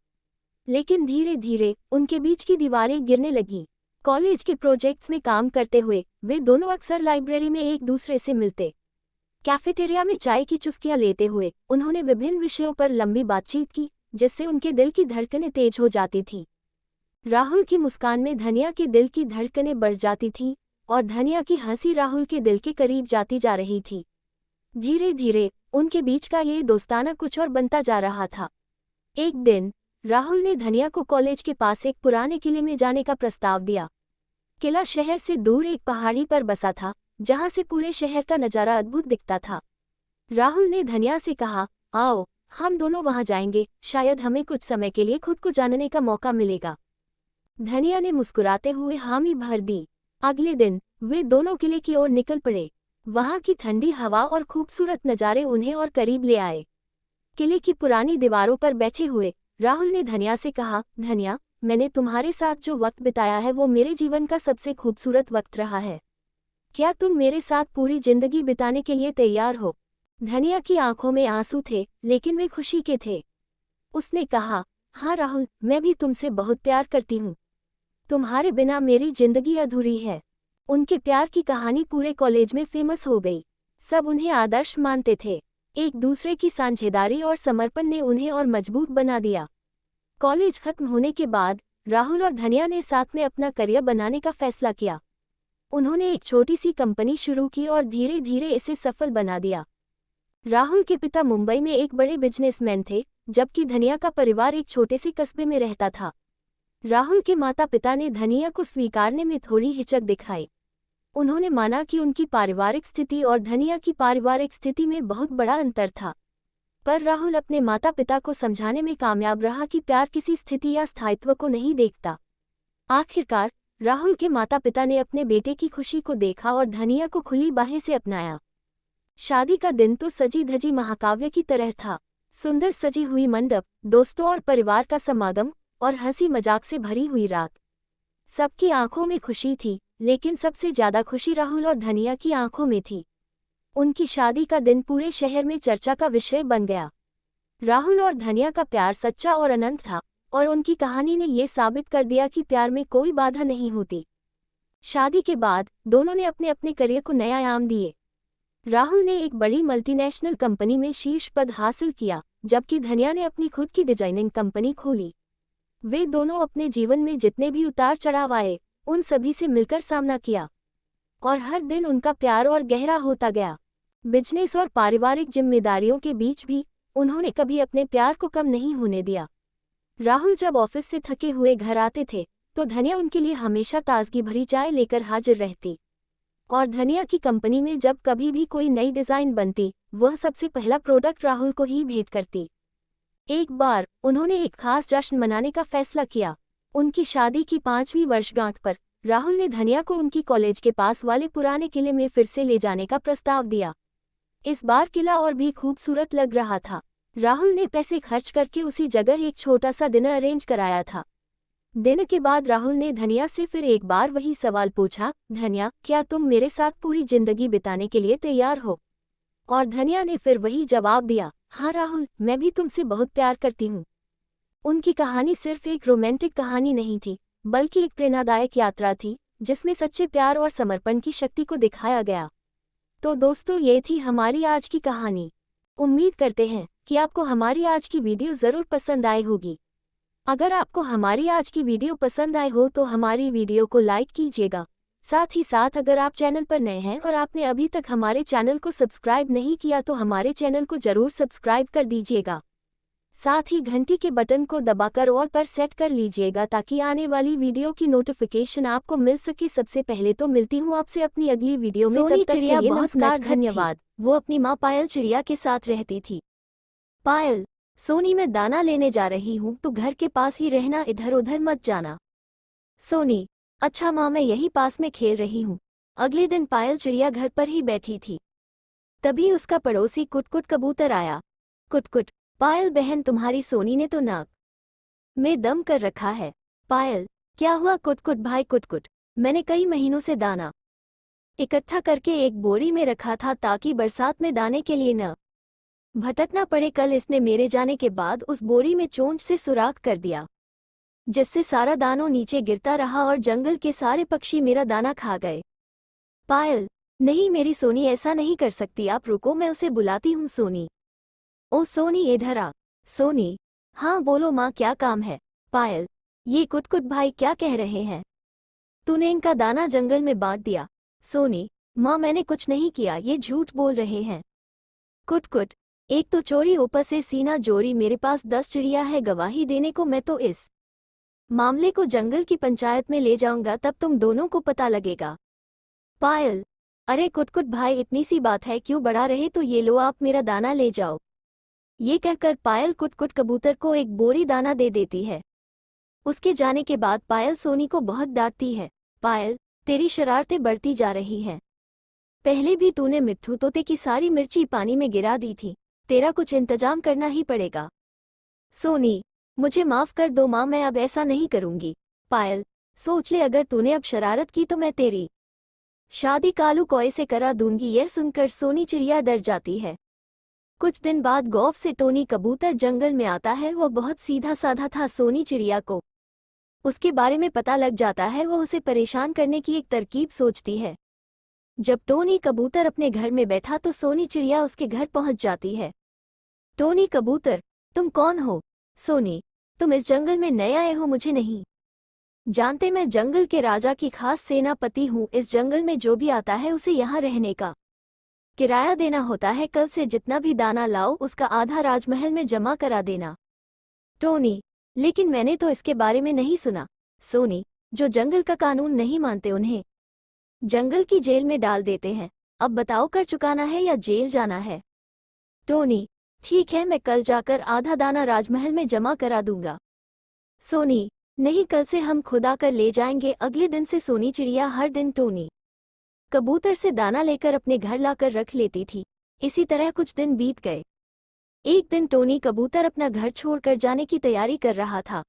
लेकिन धीरे धीरे उनके बीच की दीवारें गिरने लगीं। कॉलेज के प्रोजेक्ट्स में काम करते हुए वे दोनों अक्सर लाइब्रेरी में एक दूसरे से मिलते। कैफेटेरिया में चाय की चुस्कियां लेते हुए उन्होंने विभिन्न विषयों पर लंबी बातचीत की। जिससे उनके दिल की धड़कनें तेज हो जाती थीं। राहुल की मुस्कान में धनिया के दिल की धड़कनें बढ़ जाती थीं और धनिया की हंसी राहुल के दिल के करीब जाती जा रही थी। धीरे धीरे उनके बीच का ये दोस्ताना कुछ और बनता जा रहा था। एक दिन राहुल ने धनिया को कॉलेज के पास एक पुराने किले में जाने का प्रस्ताव दिया। किला शहर से दूर एक पहाड़ी पर बसा था, जहां से पूरे शहर का नजारा अद्भुत दिखता था। राहुल ने धनिया से कहा, आओ हम दोनों वहां जाएंगे, शायद हमें कुछ समय के लिए खुद को जानने का मौका मिलेगा। धनिया ने मुस्कुराते हुए हामी भर दी। अगले दिन वे दोनों किले की ओर निकल पड़े। वहां की ठंडी हवा और खूबसूरत नज़ारे उन्हें और करीब ले आए। किले की पुरानी दीवारों पर बैठे हुए राहुल ने धनिया से कहा, धनिया, मैंने तुम्हारे साथ जो वक्त बिताया है वो मेरे जीवन का सबसे खूबसूरत वक्त रहा है। क्या तुम मेरे साथ पूरी जिंदगी बिताने के लिए तैयार हो? धनिया की आंखों में आंसू थे, लेकिन वे खुशी के थे। उसने कहा, हाँ राहुल, मैं भी तुमसे बहुत प्यार करती हूँ। तुम्हारे बिना मेरी जिंदगी अधूरी है। उनके प्यार की कहानी पूरे कॉलेज में फेमस हो गई। सब उन्हें आदर्श मानते थे। एक दूसरे की साझेदारी और समर्पण ने उन्हें और मजबूत बना दिया। कॉलेज खत्म होने के बाद राहुल और धनिया ने साथ में अपना करियर बनाने का फैसला किया। उन्होंने एक छोटी सी कंपनी शुरू की और धीरे धीरे इसे सफल बना दिया। राहुल के पिता मुंबई में एक बड़े बिजनेसमैन थे, जबकि धनिया का परिवार एक छोटे से कस्बे में रहता था। राहुल के माता पिता ने धनिया को स्वीकारने में थोड़ी हिचक दिखाई। उन्होंने माना कि उनकी पारिवारिक स्थिति और धनिया की पारिवारिक स्थिति में बहुत बड़ा अंतर था। पर राहुल अपने माता पिता को समझाने में कामयाब रहा कि प्यार किसी स्थिति या स्थायित्व को नहीं देखता। आखिरकार राहुल के माता पिता ने अपने बेटे की खुशी को देखा और धनिया को खुली बाहें से अपनाया। शादी का दिन तो सजी धजी महाकाव्य की तरह था। सुंदर सजी हुई मंडप, दोस्तों और परिवार का समागम और हंसी मजाक से भरी हुई रात। सबकी आंखों में खुशी थी, लेकिन सबसे ज्यादा खुशी राहुल और धनिया की आंखों में थी। उनकी शादी का दिन पूरे शहर में चर्चा का विषय बन गया। राहुल और धनिया का प्यार सच्चा और अनंत था, और उनकी कहानी ने यह साबित कर दिया कि प्यार में कोई बाधा नहीं होती। शादी के बाद दोनों ने अपने अपने करियर को नया आयाम दिए। राहुल ने एक बड़ी मल्टीनेशनल कंपनी में शीर्ष पद हासिल किया, जबकि धनिया ने अपनी खुद की डिजाइनिंग कंपनी खोली। वे दोनों अपने जीवन में जितने भी उतार चढ़ाव आए, उन सभी से मिलकर सामना किया, और हर दिन उनका प्यार और गहरा होता गया। बिजनेस और पारिवारिक जिम्मेदारियों के बीच भी उन्होंने कभी अपने प्यार को कम नहीं होने दिया। राहुल जब ऑफिस से थके हुए घर आते थे, तो धनिया उनके लिए हमेशा ताजगी भरी चाय लेकर हाजिर रहती, और धनिया की कंपनी में जब कभी भी कोई नई डिज़ाइन बनती, वह सबसे पहला प्रोडक्ट राहुल को ही भेंट करती। एक बार उन्होंने एक खास जश्न मनाने का फैसला किया। उनकी शादी की 5वीं वर्षगांठ पर राहुल ने धनिया को उनकी कॉलेज के पास वाले पुराने किले में फिर से ले जाने का प्रस्ताव दिया। इस बार किला और भी खूबसूरत लग रहा था। राहुल ने पैसे खर्च करके उसी जगह एक छोटा सा डिनर अरेंज कराया था। दिन के बाद राहुल ने धनिया से फिर एक बार वही सवाल पूछा, धनिया, क्या तुम मेरे साथ पूरी जिंदगी बिताने के लिए तैयार हो? और धनिया ने फिर वही जवाब दिया, हाँ राहुल, मैं भी तुमसे बहुत प्यार करती हूँ। उनकी कहानी सिर्फ एक रोमांटिक कहानी नहीं थी, बल्कि एक प्रेरणादायक यात्रा थी, जिसमें सच्चे प्यार और समर्पण की शक्ति को दिखाया गया। तो दोस्तों, ये थी हमारी आज की कहानी। उम्मीद करते हैं कि आपको हमारी आज की वीडियो ज़रूर पसंद आई होगी। अगर आपको हमारी आज की वीडियो पसंद आई हो तो हमारी वीडियो को लाइक कीजिएगा। साथ ही साथ अगर आप चैनल पर नए हैं और आपने अभी तक हमारे चैनल को सब्सक्राइब नहीं किया तो हमारे चैनल को जरूर सब्सक्राइब कर दीजिएगा। साथ ही घंटी के बटन को दबाकर ऑल पर सेट कर लीजिएगा, ताकि आने वाली वीडियो की नोटिफिकेशन आपको मिल सके सबसे पहले। तो मिलती हूँ आपसे अपनी अगली वीडियो में। सोनी तब तक चिड़िया के लिए बहुत नमस्कार, नटखट थी। धन्यवाद। वो अपनी माँ पायल चिड़िया के साथ रहती थी। पायल, सोनी, मैं दाना लेने जा रही हूँ, तो घर के पास ही रहना, इधर उधर मत जाना। सोनी, अच्छा माँ, मैं यही पास में खेल रही हूँ। अगले दिन पायल चिड़िया घर पर ही बैठी थी। तभी उसका पड़ोसी कुटकुट कबूतर आया। कुटकुट, पायल बहन, तुम्हारी सोनी ने तो नाक में दम कर रखा है। पायल, क्या हुआ कुटकुट भाई? कुटकुट, मैंने कई महीनों से दाना इकट्ठा करके एक बोरी में रखा था, ताकि बरसात में दाने के लिए न भटकना पड़े। कल इसने मेरे जाने के बाद उस बोरी में चोंच से सुराख कर दिया, जिससे सारा दानों नीचे गिरता रहा और जंगल के सारे पक्षी मेरा दाना खा गए। पायल, नहीं मेरी सोनी, ऐसा नहीं कर सकती। आप रुको, मैं उसे बुलाती हूँ। सोनी, ओ सोनी, इधर आ। सोनी, हाँ बोलो माँ, क्या काम है? पायल, ये कुटकुट भाई क्या कह रहे हैं? तूने इनका दाना जंगल में बांट दिया। सोनी, माँ मैंने कुछ नहीं किया, ये झूठ बोल रहे हैं। कुटकुट, एक तो चोरी ऊपर से सीना जोरी, मेरे पास 10 चिड़िया है गवाही देने को, मैं तो इस मामले को जंगल की पंचायत में ले जाऊंगा, तब तुम दोनों को पता लगेगा। पायल, अरे कुटकुट भाई इतनी सी बात है, क्यों बढ़ा रहे, तो ये लो आप मेरा दाना ले जाओ। ये कहकर पायल कुटकुट कबूतर को एक बोरी दाना दे देती है। उसके जाने के बाद पायल सोनी को बहुत डांटती है। पायल, तेरी शरारतें बढ़ती जा रही हैं। पहले भी तूने मिट्ठू तोते की सारी मिर्ची पानी में गिरा दी थी, तेरा कुछ इंतजाम करना ही पड़ेगा। सोनी, मुझे माफ कर दो माँ, मैं अब ऐसा नहीं करूंगी। पायल, सोच ले, अगर तूने अब शरारत की तो मैं तेरी शादी कालू कौए से करा दूंगी। यह सुनकर सोनी चिड़िया डर जाती है। कुछ दिन बाद गौफ से टोनी कबूतर जंगल में आता है। वो बहुत सीधा साधा था। सोनी चिड़िया को उसके बारे में पता लग जाता है। वो उसे परेशान करने की एक तरकीब सोचती है। जब टोनी कबूतर अपने घर में बैठा तो सोनी चिड़िया उसके घर पहुंच जाती है। टोनी कबूतर, तुम कौन हो? सोनी, तुम इस जंगल में नए आए हो, मुझे नहीं जानते। मैं जंगल के राजा की खास सेनापति हूँ। इस जंगल में जो भी आता है उसे यहाँ रहने का किराया देना होता है। कल से जितना भी दाना लाओ उसका आधा राजमहल में जमा करा देना। टोनी, लेकिन मैंने तो इसके बारे में नहीं सुना। सोनी, जो जंगल का कानून नहीं मानते उन्हें जंगल की जेल में डाल देते हैं। अब बताओ, कर चुकाना है या जेल जाना है? टोनी, ठीक है, मैं कल जाकर आधा दाना राजमहल में जमा करा दूंगा। सोनी, नहीं, कल से हम खुद आकर ले जाएंगे। अगले दिन से सोनी चिड़िया हर दिन टोनी कबूतर से दाना लेकर अपने घर लाकर रख लेती थी। इसी तरह कुछ दिन बीत गए। एक दिन टोनी कबूतर अपना घर छोड़कर जाने की तैयारी कर रहा था।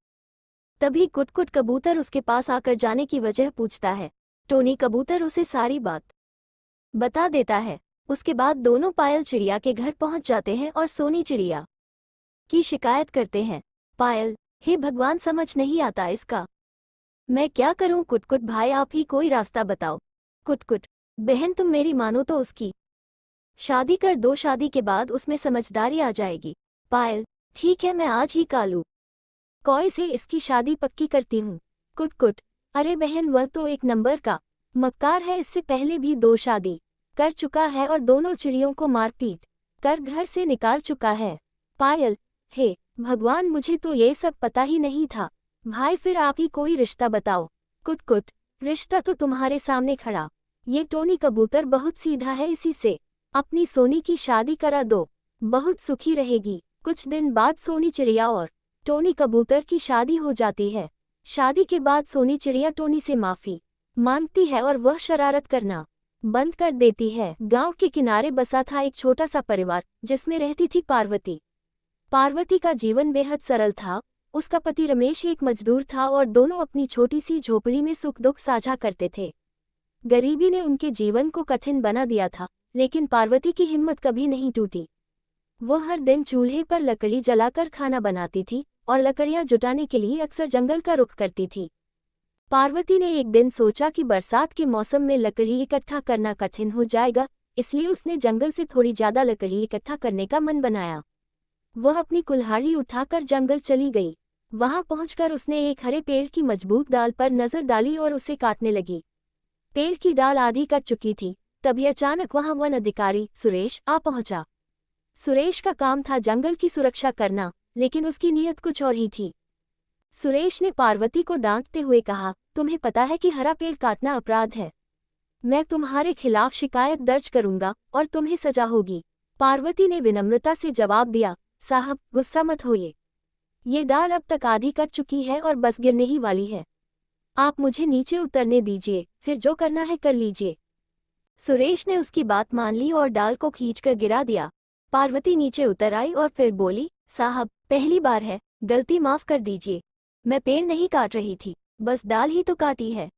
तभी कुटकुट कबूतर उसके पास आकर जाने की वजह पूछता है। टोनी कबूतर उसे सारी बात बता देता है। उसके बाद दोनों पायल चिड़िया के घर पहुंच जाते हैं और सोनी चिड़िया की शिकायत करते हैं। पायल, हे भगवान, समझ नहीं आता इसका, मैं क्या करूं? कुटकुट भाई, आप ही कोई रास्ता बताओ। कुटकुट, बहन तुम मेरी मानो तो उसकी शादी कर दो, शादी के बाद उसमें समझदारी आ जाएगी। पायल, ठीक है, मैं आज ही कालू कौए से इसकी शादी पक्की करती हूँ। कुटकुट, अरे बहन, वह तो एक नंबर का मक्कार है, इससे पहले भी 2 शादी कर चुका है और दोनों चिड़ियों को मारपीट कर घर से निकाल चुका है। पायल, हे भगवान, मुझे तो ये सब पता ही नहीं था। भाई, फिर आप ही कोई रिश्ता बताओ। कुटकुट, रिश्ता तो तुम्हारे सामने खड़ा। ये टोनी कबूतर बहुत सीधा है, इसी से अपनी सोनी की शादी करा दो, बहुत सुखी रहेगी। कुछ दिन बाद सोनी चिड़िया और टोनी कबूतर की शादी हो जाती है। शादी के बाद सोनी चिड़िया टोनी से माफी मांगती है और वह शरारत करना बंद कर देती है। गांव के किनारे बसा था एक छोटा सा परिवार, जिसमें रहती थी पार्वती। पार्वती का जीवन बेहद सरल था। उसका पति रमेश एक मजदूर था और दोनों अपनी छोटी सी झोपड़ी में सुख दुख साझा करते थे। गरीबी ने उनके जीवन को कठिन बना दिया था, लेकिन पार्वती की हिम्मत कभी नहीं टूटी। वह हर दिन चूल्हे पर लकड़ी जलाकर खाना बनाती थी और लकड़ियां जुटाने के लिए अक्सर जंगल का रुख करती थी। पार्वती ने एक दिन सोचा कि बरसात के मौसम में लकड़ी इकट्ठा करना कठिन हो जाएगा, इसलिए उसने जंगल से थोड़ी ज्यादा लकड़ी इकट्ठा करने का मन बनाया। वह अपनी कुल्हाड़ी उठाकर जंगल चली गई। वहां पहुंचकर उसने एक हरे पेड़ की मजबूत डाल पर नजर डाली और उसे काटने लगी। पेड़ की डाल आधी कट चुकी थी। तभी अचानक वहां वन अधिकारी सुरेश आ पहुंचा। सुरेश का काम था जंगल की सुरक्षा करना, लेकिन उसकी नीयत कुछ और ही थी। सुरेश ने पार्वती को डांटते हुए कहा, तुम्हें पता है कि हरा पेड़ काटना अपराध है। मैं तुम्हारे खिलाफ शिकायत दर्ज करूंगा और तुम्हें सजा होगी। पार्वती ने विनम्रता से जवाब दिया, साहब गुस्सा मत होइए, ये डाल अब तक आधी कट चुकी है और बस गिरने ही वाली है। आप मुझे नीचे उतरने दीजिए, फिर जो करना है कर लीजिए। सुरेश ने उसकी बात मान ली और डाल को खींचकर गिरा दिया। पार्वती नीचे उतर आई और फिर बोली, साहब पहली बार है, गलती माफ कर दीजिए। मैं पेड़ नहीं काट रही थी, बस डाल ही तो काटी है।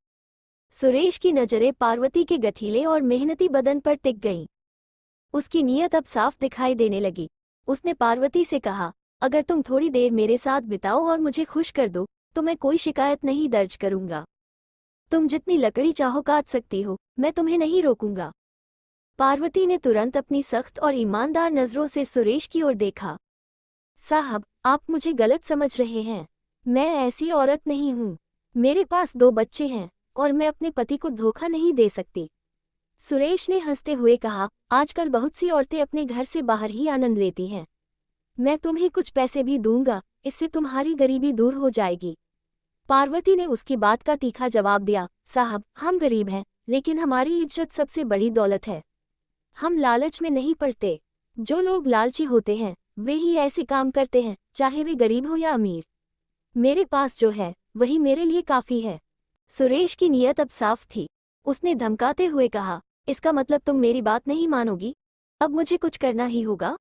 सुरेश की नजरें पार्वती के गठीले और मेहनती बदन पर टिक गईं। उसकी नीयत अब साफ दिखाई देने लगी। उसने पार्वती से कहा, अगर तुम थोड़ी देर मेरे साथ बिताओ और मुझे खुश कर दो तो मैं कोई शिकायत नहीं दर्ज करूंगा। तुम जितनी लकड़ी चाहो काट सकती हो, मैं तुम्हें नहीं रोकूंगा। पार्वती ने तुरंत अपनी सख्त और ईमानदार नजरों से सुरेश की ओर देखा। साहब, आप मुझे गलत समझ रहे हैं। मैं ऐसी औरत नहीं हूँ। मेरे पास 2 बच्चे हैं और मैं अपने पति को धोखा नहीं दे सकती। सुरेश ने हंसते हुए कहा, आजकल बहुत सी औरतें अपने घर से बाहर ही आनंद लेती हैं। मैं तुम्हें कुछ पैसे भी दूंगा, इससे तुम्हारी गरीबी दूर हो जाएगी। पार्वती ने उसकी बात का तीखा जवाब दिया, साहब, हम गरीब हैं, लेकिन हमारी इज्जत सबसे बड़ी दौलत है। हम लालच में नहीं पड़ते। जो लोग लालची होते हैं वे ही ऐसे काम करते हैं, चाहे वे गरीब हो या अमीर। मेरे पास जो है वही मेरे लिए काफी है। सुरेश की नीयत अब साफ थी। उसने धमकाते हुए कहा, इसका मतलब तुम मेरी बात नहीं मानोगी? अब मुझे कुछ करना ही होगा।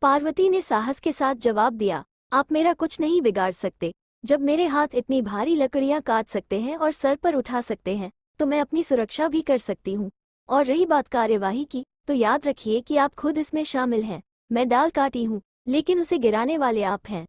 पार्वती ने साहस के साथ जवाब दिया, आप मेरा कुछ नहीं बिगाड़ सकते। जब मेरे हाथ इतनी भारी लकड़ियां काट सकते हैं और सर पर उठा सकते हैं, तो मैं अपनी सुरक्षा भी कर सकती हूँ। और रही बात कार्यवाही की, तो याद रखिए कि आप खुद इसमें शामिल हैं। मैं डाल काटी हूँ, लेकिन उसे गिराने वाले आप हैं।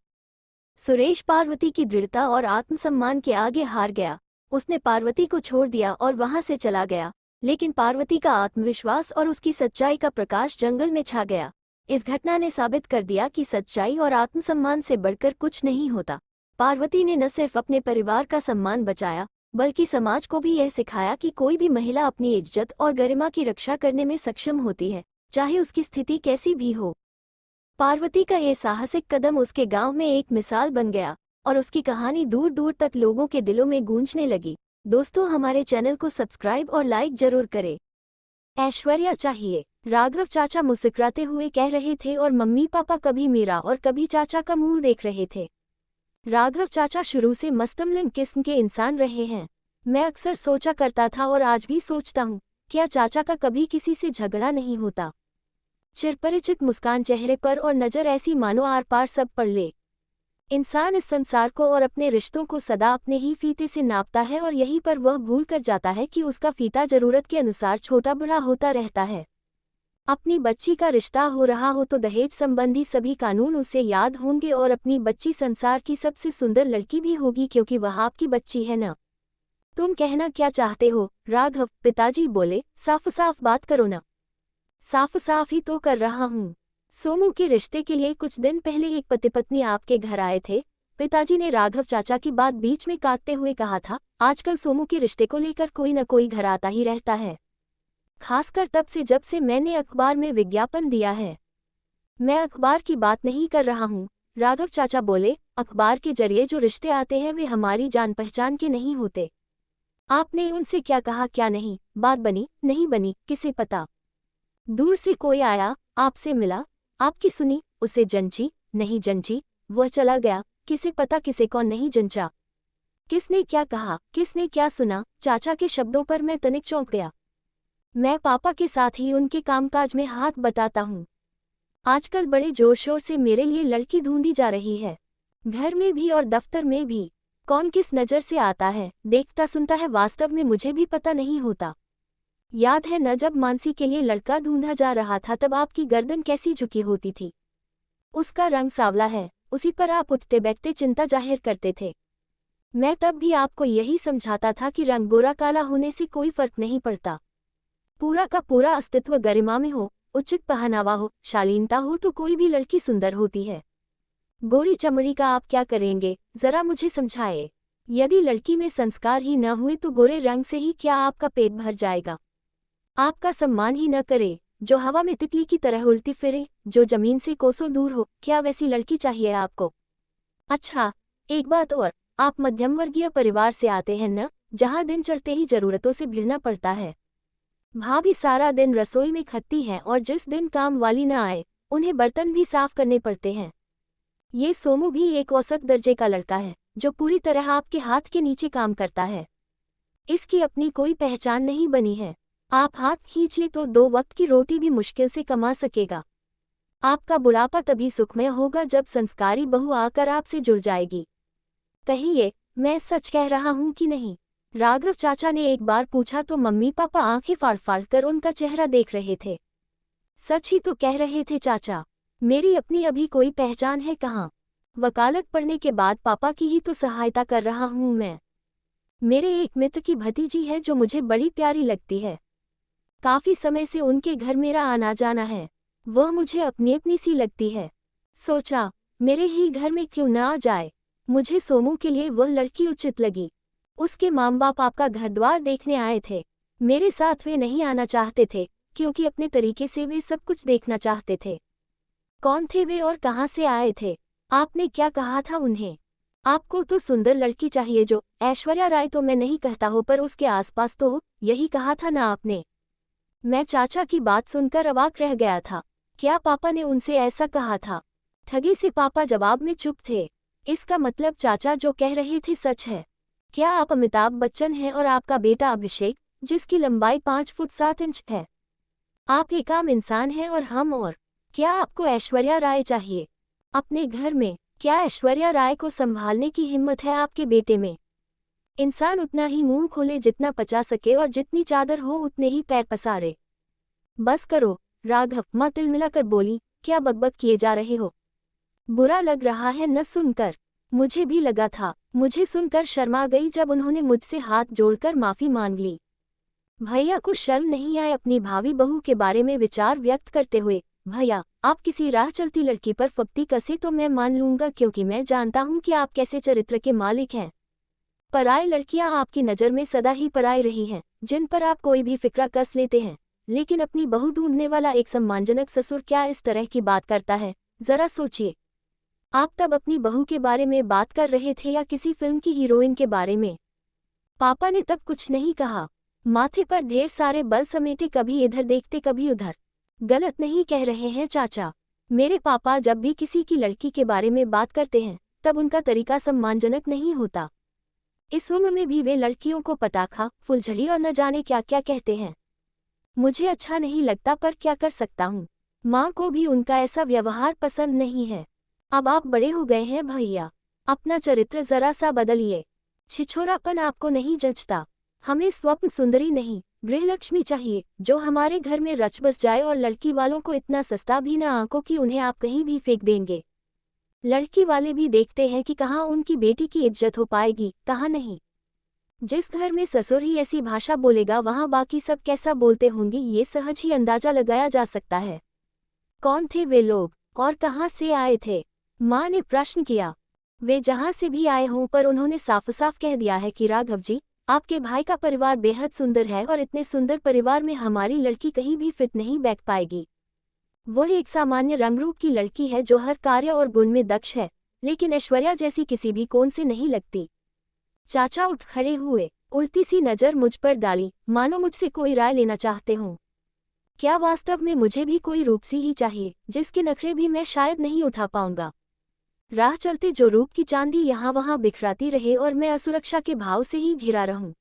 सुरेश पार्वती की दृढ़ता और आत्मसम्मान के आगे हार गया। उसने पार्वती को छोड़ दिया और वहां से चला गया, लेकिन पार्वती का आत्मविश्वास और उसकी सच्चाई का प्रकाश जंगल में छा गया। इस घटना ने साबित कर दिया कि सच्चाई और आत्मसम्मान से बढ़कर कुछ नहीं होता। पार्वती ने न सिर्फ अपने परिवार का सम्मान बचाया, बल्कि समाज को भी यह सिखाया कि कोई भी महिला अपनी इज्जत और गरिमा की रक्षा करने में सक्षम होती है, चाहे उसकी स्थिति कैसी भी हो। पार्वती का ये साहसिक कदम उसके गांव में एक मिसाल बन गया और उसकी कहानी दूर दूर तक लोगों के दिलों में गूंजने लगी। दोस्तों, हमारे चैनल को सब्सक्राइब और लाइक जरूर करें। ऐश्वर्या चाहिए, राघव चाचा मुस्कुराते हुए कह रहे थे और मम्मी पापा कभी मेरा और कभी चाचा का मुंह देख रहे थे। राघव चाचा शुरू से मस्तमलन किस्म के इंसान रहे हैं। मैं अक्सर सोचा करता था और आज भी सोचता हूँ, क्या चाचा का कभी किसी से झगड़ा नहीं होता। चिरपरिचित मुस्कान चेहरे पर और नज़र ऐसी मानो आर पार सब पढ़ ले। इंसान इस संसार को और अपने रिश्तों को सदा अपने ही फीते से नापता है और यहीं पर वह भूल कर जाता है कि उसका फीता जरूरत के अनुसार छोटा बड़ा होता रहता है। अपनी बच्ची का रिश्ता हो रहा हो तो दहेज संबंधी सभी कानून उसे याद होंगे और अपनी बच्ची संसार की सबसे सुंदर लड़की भी होगी, क्योंकि वह आपकी बच्ची है ना। तुम कहना क्या चाहते हो राघव? पिताजी बोले, साफ साफ बात करो ना। साफ साफ ही तो कर रहा हूँ। सोमू के रिश्ते के लिए कुछ दिन पहले एक पति पत्नी आपके घर आए थे। पिताजी ने राघव चाचा की बात बीच में काटते हुए कहा था, आजकल सोमू के रिश्ते को लेकर कोई न कोई घर आता ही रहता है, खासकर तब से जब से मैंने अखबार में विज्ञापन दिया है। मैं अखबार की बात नहीं कर रहा हूँ, राघव चाचा बोले, अखबार के जरिए जो रिश्ते आते हैं वे हमारी जान पहचान के नहीं होते। आपने उनसे क्या कहा क्या नहीं, बात बनी नहीं बनी किसे पता। दूर से कोई आया, आपसे मिला, आपकी सुनी, उसे जंची नहीं जंची, वह चला गया, किसे पता किसे कौन नहीं जंचा। किसने क्या कहा, किसने क्या सुना, चाचा के शब्दों पर मैं तनिक चौंक गया। मैं पापा के साथ ही उनके कामकाज में हाथ बटाता हूँ। आजकल बड़े जोर शोर से मेरे लिए लड़की ढूंढी जा रही है, घर में भी और दफ्तर में भी। कौन किस नज़र से आता है, देखता सुनता है, वास्तव में मुझे भी पता नहीं होता। याद है न, जब मानसी के लिए लड़का ढूंढा जा रहा था तब आपकी गर्दन कैसी झुकी होती थी। उसका रंग सांवला है, उसी पर आप उठते बैठते चिंता जाहिर करते थे। मैं तब भी आपको यही समझाता था कि रंग गोरा काला होने से कोई फर्क नहीं पड़ता। पूरा का पूरा अस्तित्व गरिमा में हो, उचित पहनावा हो, शालीनता हो तो कोई भी लड़की सुंदर होती है। गोरी चमड़ी का आप क्या करेंगे, जरा मुझे समझाए। यदि लड़की में संस्कार ही न हुए तो गोरे रंग से ही क्या आपका पेट भर जाएगा। आपका सम्मान ही न करे, जो हवा में तितली की तरह उड़ती फिरे, जो जमीन से कोसों दूर हो, क्या वैसी लड़की चाहिए आपको? अच्छा, एक बात और, आप मध्यम वर्गीय परिवार से आते हैं न, जहाँ दिन चढ़ते ही जरूरतों से भिड़ना पड़ता है। भाभी सारा दिन रसोई में खटती हैं और जिस दिन काम वाली न आए उन्हें बर्तन भी साफ करने पड़ते हैं। ये सोमू भी एक औसत दर्जे का लड़का है, जो पूरी तरह आपके हाथ के नीचे काम करता है। इसकी अपनी कोई पहचान नहीं बनी है। आप हाथ खींच ले तो 2 वक्त की रोटी भी मुश्किल से कमा सकेगा। आपका बुढ़ापा तभी सुखमय होगा जब संस्कारी बहू आकर आपसे जुड़ जाएगी। कहिए, मैं सच कह रहा हूँ कि नहीं? राघव चाचा ने एक बार पूछा तो मम्मी पापा आंखें फाड़ फाड़ कर उनका चेहरा देख रहे थे। सच ही तो कह रहे थे चाचा, मेरी अपनी अभी कोई पहचान है कहाँ। वकालत पढ़ने के बाद पापा की ही तो सहायता कर रहा हूँ मैं। मेरे एक मित्र की भतीजी है जो मुझे बड़ी प्यारी लगती है। काफी समय से उनके घर मेरा आना जाना है। वह मुझे अपनी अपनी सी लगती है। सोचा, मेरे ही घर में क्यों ना आ जाए। मुझे सोमू के लिए वह लड़की उचित लगी। उसके माँ बाप आपका घर द्वार देखने आए थे। मेरे साथ वे नहीं आना चाहते थे, क्योंकि अपने तरीके से वे सब कुछ देखना चाहते थे। कौन थे वे और कहाँ से आए थे? आपने क्या कहा था उन्हें? आपको तो सुंदर लड़की चाहिए जो ऐश्वर्या राय तो मैं नहीं कहता हो, पर उसके आसपास तो हो, यही कहा था ना आपने? मैं चाचा की बात सुनकर अवाक रह गया था। क्या पापा ने उनसे ऐसा कहा था? ठगी से पापा जवाब में चुप थे। इसका मतलब चाचा जो कह रहे थे सच है। क्या आप अमिताभ बच्चन हैं और आपका बेटा अभिषेक, जिसकी लंबाई 5 फुट 7 इंच है? आप एक आम इंसान हैं और हम और। क्या आपको ऐश्वर्या राय चाहिए अपने घर में? क्या ऐश्वर्या राय को संभालने की हिम्मत है आपके बेटे में? इंसान उतना ही मुंह खोले जितना पचा सके और जितनी चादर हो उतने ही पैर पसारे। बस करो राघव, माँ तिलमिलाकर बोली, क्या बकबक किए जा रहे हो? बुरा लग रहा है न सुनकर? मुझे भी लगा था। मुझे सुनकर शर्मा गई जब उन्होंने मुझसे हाथ जोड़कर माफी मांग ली। भैया को शर्म नहीं आए अपनी भावी बहू के बारे में विचार व्यक्त करते हुए? भैया, आप किसी राह चलती लड़की पर फप्ती कसे तो मैं मान लूंगा, क्योंकि मैं जानता हूं कि आप कैसे चरित्र के मालिक हैं। पराई लड़कियां आपकी नज़र में सदा ही पराई रही हैं, जिन पर आप कोई भी फिक्रा कस लेते हैं। लेकिन अपनी बहू ढूंढने वाला एक सम्मानजनक ससुर क्या इस तरह की बात करता है? जरा सोचिए। आप तब अपनी बहू के बारे में बात कर रहे थे या किसी फिल्म की हीरोइन के बारे में? पापा ने तब कुछ नहीं कहा। माथे पर ढेर सारे बल समेटे, कभी इधर देखते कभी उधर। गलत नहीं कह रहे हैं चाचा। मेरे पापा जब भी किसी की लड़की के बारे में बात करते हैं, तब उनका तरीका सम्मानजनक नहीं होता। इस उम्र में भी वे लड़कियों को पटाखा, फुलझड़ी और न जाने क्या क्या कहते हैं। मुझे अच्छा नहीं लगता, पर क्या कर सकता हूँ। माँ को भी उनका ऐसा व्यवहार पसंद नहीं है। अब आप बड़े हो गए हैं भैया, अपना चरित्र जरा सा बदलिए। छिछोरापन आपको नहीं जचता। हमें स्वप्न सुंदरी नहीं, गृहलक्ष्मी चाहिए, जो हमारे घर में रच बस जाए और लड़की वालों को इतना सस्ता भी ना आंको कि उन्हें आप कहीं भी फेंक देंगे। लड़की वाले भी देखते हैं कि कहाँ उनकी बेटी की इज्जत हो पाएगी, कहाँ नहीं। जिस घर में ससुर ही ऐसी भाषा बोलेगा, वहाँ बाकी सब कैसा बोलते होंगे, ये सहज ही अंदाजा लगाया जा सकता है। कौन थे वे लोग और कहाँ से आए थे? माँ ने प्रश्न किया। वे जहाँ से भी आए हों, पर उन्होंने साफ साफ कह दिया है कि राघव जी, आपके भाई का परिवार बेहद सुंदर है और इतने सुंदर परिवार में हमारी लड़की कहीं भी फिट नहीं बैठ पाएगी। वह एक सामान्य रंगरूप की लड़की है जो हर कार्य और गुण में दक्ष है, लेकिन ऐश्वर्या जैसी किसी भी कोण से नहीं लगती। चाचा उठ खड़े हुए, उल्टी सी नज़र मुझ पर डाली, मानो मुझसे कोई राय लेना चाहते हों। क्या वास्तव में मुझे भी कोई रूपसी ही चाहिए, जिसके नखरे भी मैं शायद नहीं उठा पाऊंगा? राह चलते जो रूप की चांदी यहाँ वहाँ बिखराती रहे और मैं असुरक्षा के भाव से ही घिरा रहूं।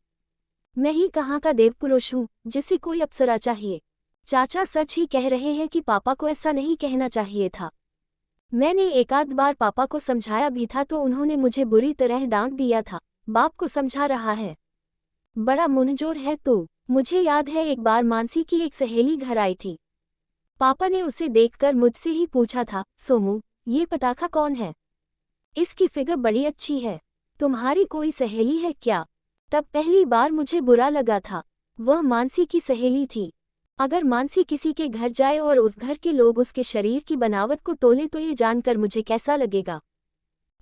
मैं ही कहाँ का देवपुरुष हूँ जिसे कोई अप्सरा चाहिए? चाचा सच ही कह रहे हैं कि पापा को ऐसा नहीं कहना चाहिए था। मैंने एक आध बार पापा को समझाया भी था तो उन्होंने मुझे बुरी तरह डांट दिया था। बाप को समझा रहा है, बड़ा मुंहजोर है तू। मुझे याद है एक बार मानसी की एक सहेली घर आई थी। पापा ने उसे देखकर मुझसे ही पूछा था, सोमू, ये पटाखा कौन है? इसकी फिगर बड़ी अच्छी है। तुम्हारी कोई सहेली है क्या? तब पहली बार मुझे बुरा लगा था। वह मानसी की सहेली थी। अगर मानसी किसी के घर जाए और उस घर के लोग उसके शरीर की बनावट को तोले तो ये जानकर मुझे कैसा लगेगा?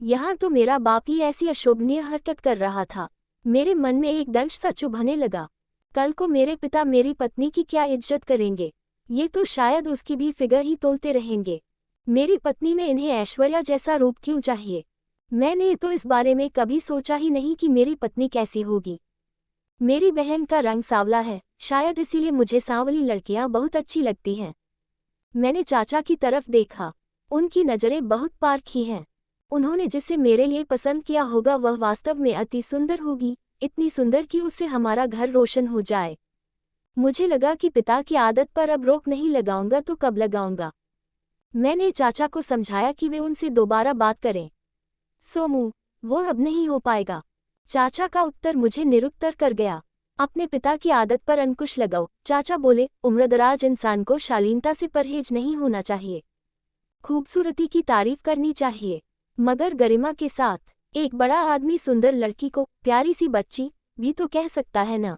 यहाँ तो मेरा बाप ही ऐसी अशोभनीय हरकत कर रहा था। मेरे मन में एक दंश सा चुभने लगा। कल को मेरे पिता मेरी पत्नी की क्या इज्जत करेंगे? ये तो शायद उसकी भी फिगर ही तोलते रहेंगे। मेरी पत्नी में इन्हें ऐश्वर्या जैसा रूप क्यों चाहिए? मैंने तो इस बारे में कभी सोचा ही नहीं कि मेरी पत्नी कैसी होगी। मेरी बहन का रंग सांवला है, शायद इसीलिए मुझे सांवली लड़कियां बहुत अच्छी लगती हैं। मैंने चाचा की तरफ देखा। उनकी नज़रें बहुत पारखी हैं। उन्होंने जिसे मेरे लिए पसंद किया होगा वह वास्तव में अति सुंदर होगी, इतनी सुंदर कि उससे हमारा घर रोशन हो जाए। मुझे लगा कि पिता की आदत पर अब रोक नहीं लगाऊंगा तो कब लगाऊंगा। मैंने चाचा को समझाया कि वे उनसे दोबारा बात करें। सोमू, वो अब नहीं हो पाएगा। चाचा का उत्तर मुझे निरुत्तर कर गया। अपने पिता की आदत पर अंकुश लगाओ, चाचा बोले। उम्रदराज इंसान को शालीनता से परहेज नहीं होना चाहिए। खूबसूरती की तारीफ करनी चाहिए, मगर गरिमा के साथ। एक बड़ा आदमी सुंदर लड़की को प्यारी सी बच्ची भी तो कह सकता है ना?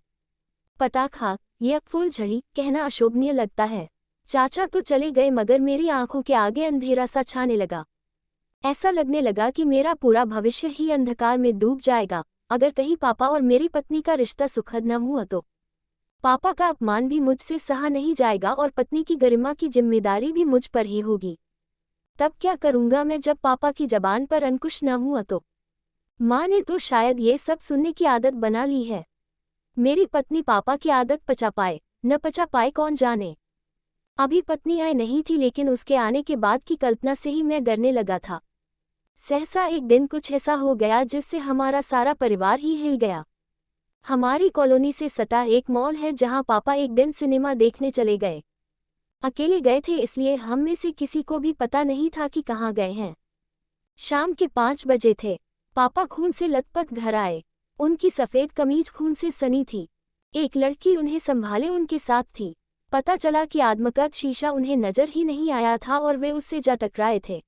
पटाखा या फूलझड़ी कहना अशोभनीय लगता है। चाचा तो चले गए, मगर मेरी आंखों के आगे अंधेरा सा छाने लगा। ऐसा लगने लगा कि मेरा पूरा भविष्य ही अंधकार में डूब जाएगा अगर कहीं पापा और मेरी पत्नी का रिश्ता सुखद न हुआ तो। पापा का अपमान भी मुझसे सहा नहीं जाएगा और पत्नी की गरिमा की जिम्मेदारी भी मुझ पर ही होगी। तब क्या करूंगा मैं जब पापा की जबान पर अंकुश न हुआ तो। माँ ने तो शायद ये सब सुनने की आदत बना ली है। मेरी पत्नी पापा की आदत पचा पाए न पचा पाए कौन जाने। अभी पत्नी आई नहीं थी लेकिन उसके आने के बाद की कल्पना से ही मैं डरने लगा था। सहसा एक दिन कुछ ऐसा हो गया जिससे हमारा सारा परिवार ही हिल गया। हमारी कॉलोनी से सटा एक मॉल है जहां पापा एक दिन सिनेमा देखने चले गए। अकेले गए थे इसलिए हम में से किसी को भी पता नहीं था कि कहाँ गए हैं। शाम के 5 बजे थे। पापा खून से लथपथ घर आए। उनकी सफ़ेद कमीज खून से सनी थी। एक लड़की उन्हें संभाले उनके साथ थी। पता चला कि आत्मकथ शीशा उन्हें नजर ही नहीं आया था और वे उससे जा टकराए थे।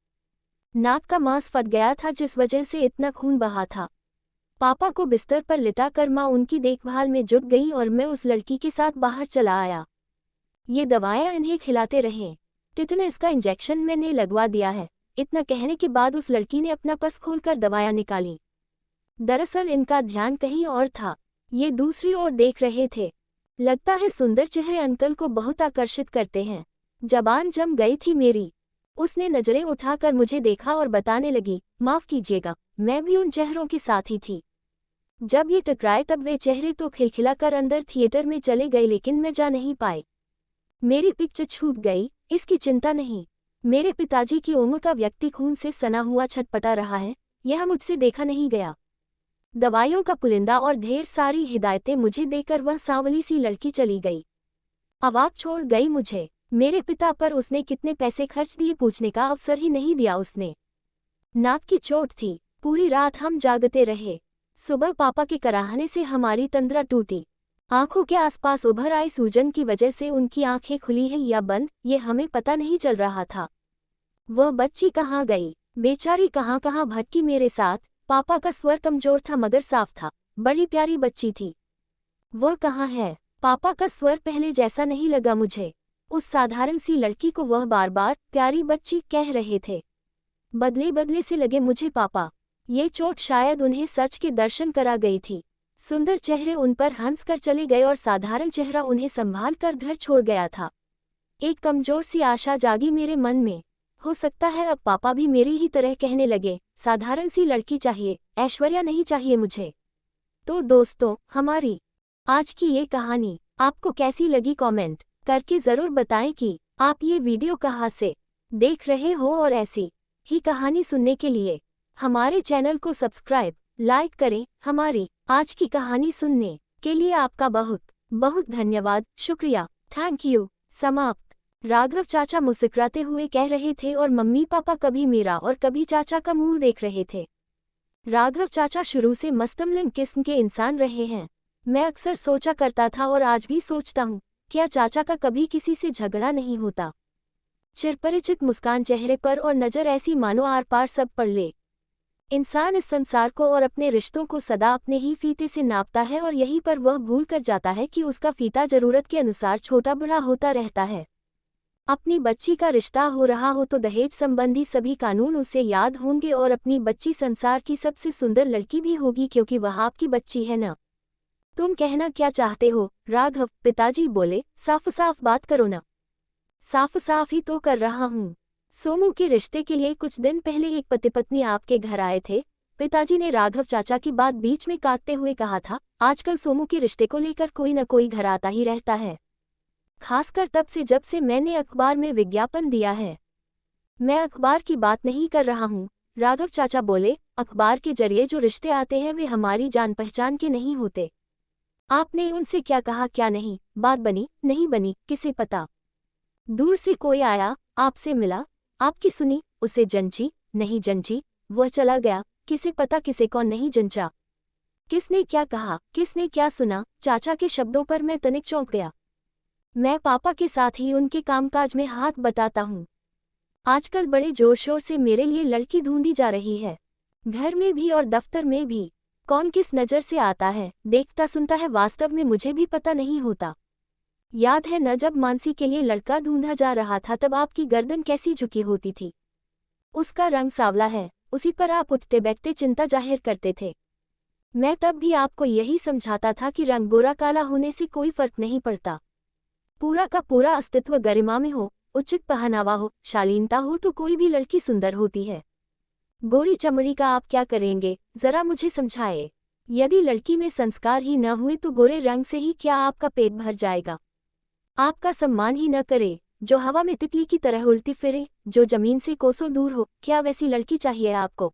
नाक का मांस फट गया था जिस वजह से इतना खून बहा था। पापा को बिस्तर पर लिटाकर माँ उनकी देखभाल में जुट गई और मैं उस लड़की के साथ बाहर चला आया। ये दवाएं इन्हें खिलाते रहें। टिटनेस का इंजेक्शन मैंने लगवा दिया है। इतना कहने के बाद उस लड़की ने अपना पर्स खोलकर दवाएं निकाली। दरअसल इनका ध्यान कहीं और था। ये दूसरी ओर देख रहे थे। लगता है सुंदर चेहरे अंकल को बहुत आकर्षित करते हैं। जबान जम गई थी मेरी। उसने नजरें उठाकर मुझे देखा और बताने लगी, माफ कीजिएगा, मैं भी उन चेहरों के साथ ही थी। जब ये टकराए तब वे चेहरे तो खिलखिलाकर अंदर थिएटर में चले गए लेकिन मैं जा नहीं पाई। मेरी पिक्चर छूट गई, इसकी चिंता नहीं। मेरे पिताजी की उम्र का व्यक्ति खून से सना हुआ छटपटा रहा है, यह मुझसे देखा नहीं गया। दवाइयों का पुलिंदा और ढेर सारी हिदायतें मुझे देकर वह सांवली सी लड़की चली गई। अवाक छोड़ गई मुझे। मेरे पिता पर उसने कितने पैसे खर्च दिए पूछने का अवसर ही नहीं दिया उसने। नाक की चोट थी। पूरी रात हम जागते रहे। सुबह पापा के कराहने से हमारी तंद्रा टूटी। आंखों के आसपास उभर आई सूजन की वजह से उनकी आंखें खुली हैं या बंद, ये हमें पता नहीं चल रहा था। वह बच्ची कहाँ गई, बेचारी कहाँ कहाँ भटकी मेरे साथ। पापा का स्वर कमजोर था मगर साफ था। बड़ी प्यारी बच्ची थी। वह कहाँ है? पापा का स्वर पहले जैसा नहीं लगा मुझे। उस साधारण सी लड़की को वह बार बार प्यारी बच्ची कह रहे थे। बदले बदले से लगे मुझे पापा। ये चोट शायद उन्हें सच के दर्शन करा गई थी। सुंदर चेहरे उन पर हंस कर चले गए और साधारण चेहरा उन्हें संभाल कर घर छोड़ गया था। एक कमजोर सी आशा जागी मेरे मन में। हो सकता है अब पापा भी मेरी ही तरह कहने लगे, साधारण सी लड़की चाहिए, ऐश्वर्या नहीं चाहिए मुझे। तो दोस्तों, हमारी आज की ये कहानी आपको कैसी लगी कमेंट करके ज़रूर बताएं कि आप ये वीडियो कहाँ से देख रहे हो और ऐसी ही कहानी सुनने के लिए हमारे चैनल को सब्सक्राइब, लाइक करें। हमारी आज की कहानी सुनने के लिए आपका बहुत बहुत धन्यवाद, शुक्रिया, थैंक यू। समाप्त। राघव चाचा मुस्कुराते हुए कह रहे थे और मम्मी पापा कभी मेरा और कभी चाचा का मुंह देख रहे थे। राघव चाचा शुरू से मस्तमलन किस्म के इंसान रहे हैं। मैं अक्सर सोचा करता था और आज भी सोचता हूँ, क्या चाचा का कभी किसी से झगड़ा नहीं होता। चिरपरिचित मुस्कान चेहरे पर और नज़र ऐसी मानो आर पार सब पढ़ ले। इंसान इस संसार को और अपने रिश्तों को सदा अपने ही फीते से नापता है और यहीं पर वह भूल कर जाता है कि उसका फीता जरूरत के अनुसार छोटा बड़ा होता रहता है। अपनी बच्ची का रिश्ता हो रहा हो तो दहेज संबंधी सभी कानून उसे याद होंगे और अपनी बच्ची संसार की सबसे सुंदर लड़की भी होगी क्योंकि वह आपकी बच्ची है ना। तुम कहना क्या चाहते हो राघव? पिताजी बोले, साफ साफ बात करो ना। साफ साफ ही तो कर रहा हूँ। सोमू के रिश्ते के लिए कुछ दिन पहले एक पति पत्नी आपके घर आए थे। पिताजी ने राघव चाचा की बात बीच में काटते हुए कहा था, आजकल सोमू के रिश्ते को लेकर कोई न कोई घर आता ही रहता है, खासकर तब से जब से मैंने अखबार में विज्ञापन दिया है। मैं अखबार की बात नहीं कर रहा हूँ, राघव चाचा बोले, अखबार के जरिए जो रिश्ते आते हैं वे हमारी जान पहचान के नहीं होते। आपने उनसे क्या कहा क्या नहीं, बात बनी नहीं बनी किसे पता। दूर से कोई आया, आपसे मिला, आपकी सुनी, उसे जंची नहीं जंची, वह चला गया, किसे पता किसे कौन नहीं जंचा। किसने क्या कहा, किसने क्या सुना, चाचा के शब्दों पर मैं तनिक चौंक गया। मैं पापा के साथ ही उनके कामकाज में हाथ बटाता हूँ। आजकल बड़े जोर शोर से मेरे लिए लड़की ढूंढी जा रही है, घर में भी और दफ्तर में भी। कौन किस नज़र से आता है, देखता सुनता है, वास्तव में मुझे भी पता नहीं होता। याद है न जब मानसी के लिए लड़का ढूंढा जा रहा था तब आपकी गर्दन कैसी झुकी होती थी। उसका रंग सांवला है, उसी पर आप उठते बैठते चिंता जाहिर करते थे। मैं तब भी आपको यही समझाता था कि रंग गोरा काला होने से कोई फर्क नहीं पड़ता। पूरा का पूरा अस्तित्व गरिमा में हो, उचित पहनावा हो, शालीनता हो तो कोई भी लड़की सुंदर होती है। गोरी चमड़ी का आप क्या करेंगे, जरा मुझे समझाए। यदि लड़की में संस्कार ही न हुए तो गोरे रंग से ही क्या आपका पेट भर जाएगा? आपका सम्मान ही न करे, जो हवा में तितली की तरह उड़ती फिरे, जो जमीन से कोसों दूर हो, क्या वैसी लड़की चाहिए आपको?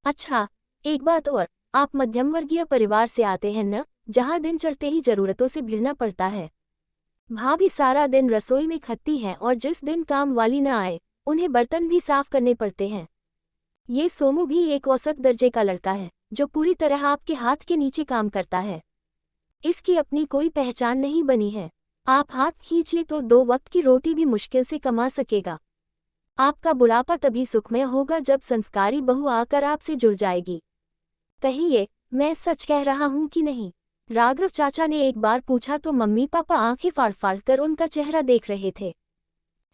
अच्छा, एक बात और, आप मध्यम वर्गीय परिवार से आते हैं न, जहाँ दिन चढ़ते ही जरूरतों से भिड़ना पड़ता है। भाभी सारा दिन रसोई में खटती हैं और जिस दिन काम वाली न आए, उन्हें बर्तन भी साफ करने पड़ते हैं। ये सोमू भी एक औसत दर्जे का लड़का है, जो पूरी तरह आपके हाथ के नीचे काम करता है। इसकी अपनी कोई पहचान नहीं बनी है। आप हाथ खींच ले तो 2 वक्त की रोटी भी मुश्किल से कमा सकेगा। आपका बुढ़ापा तभी सुखमय होगा जब संस्कारी बहू आकर आपसे जुड़ जाएगी। कहिए, मैं सच कह रहा हूँ कि नहीं? राघव चाचा ने एक बार पूछा तो मम्मी पापा आंखें फाड़ फाड़ कर उनका चेहरा देख रहे थे।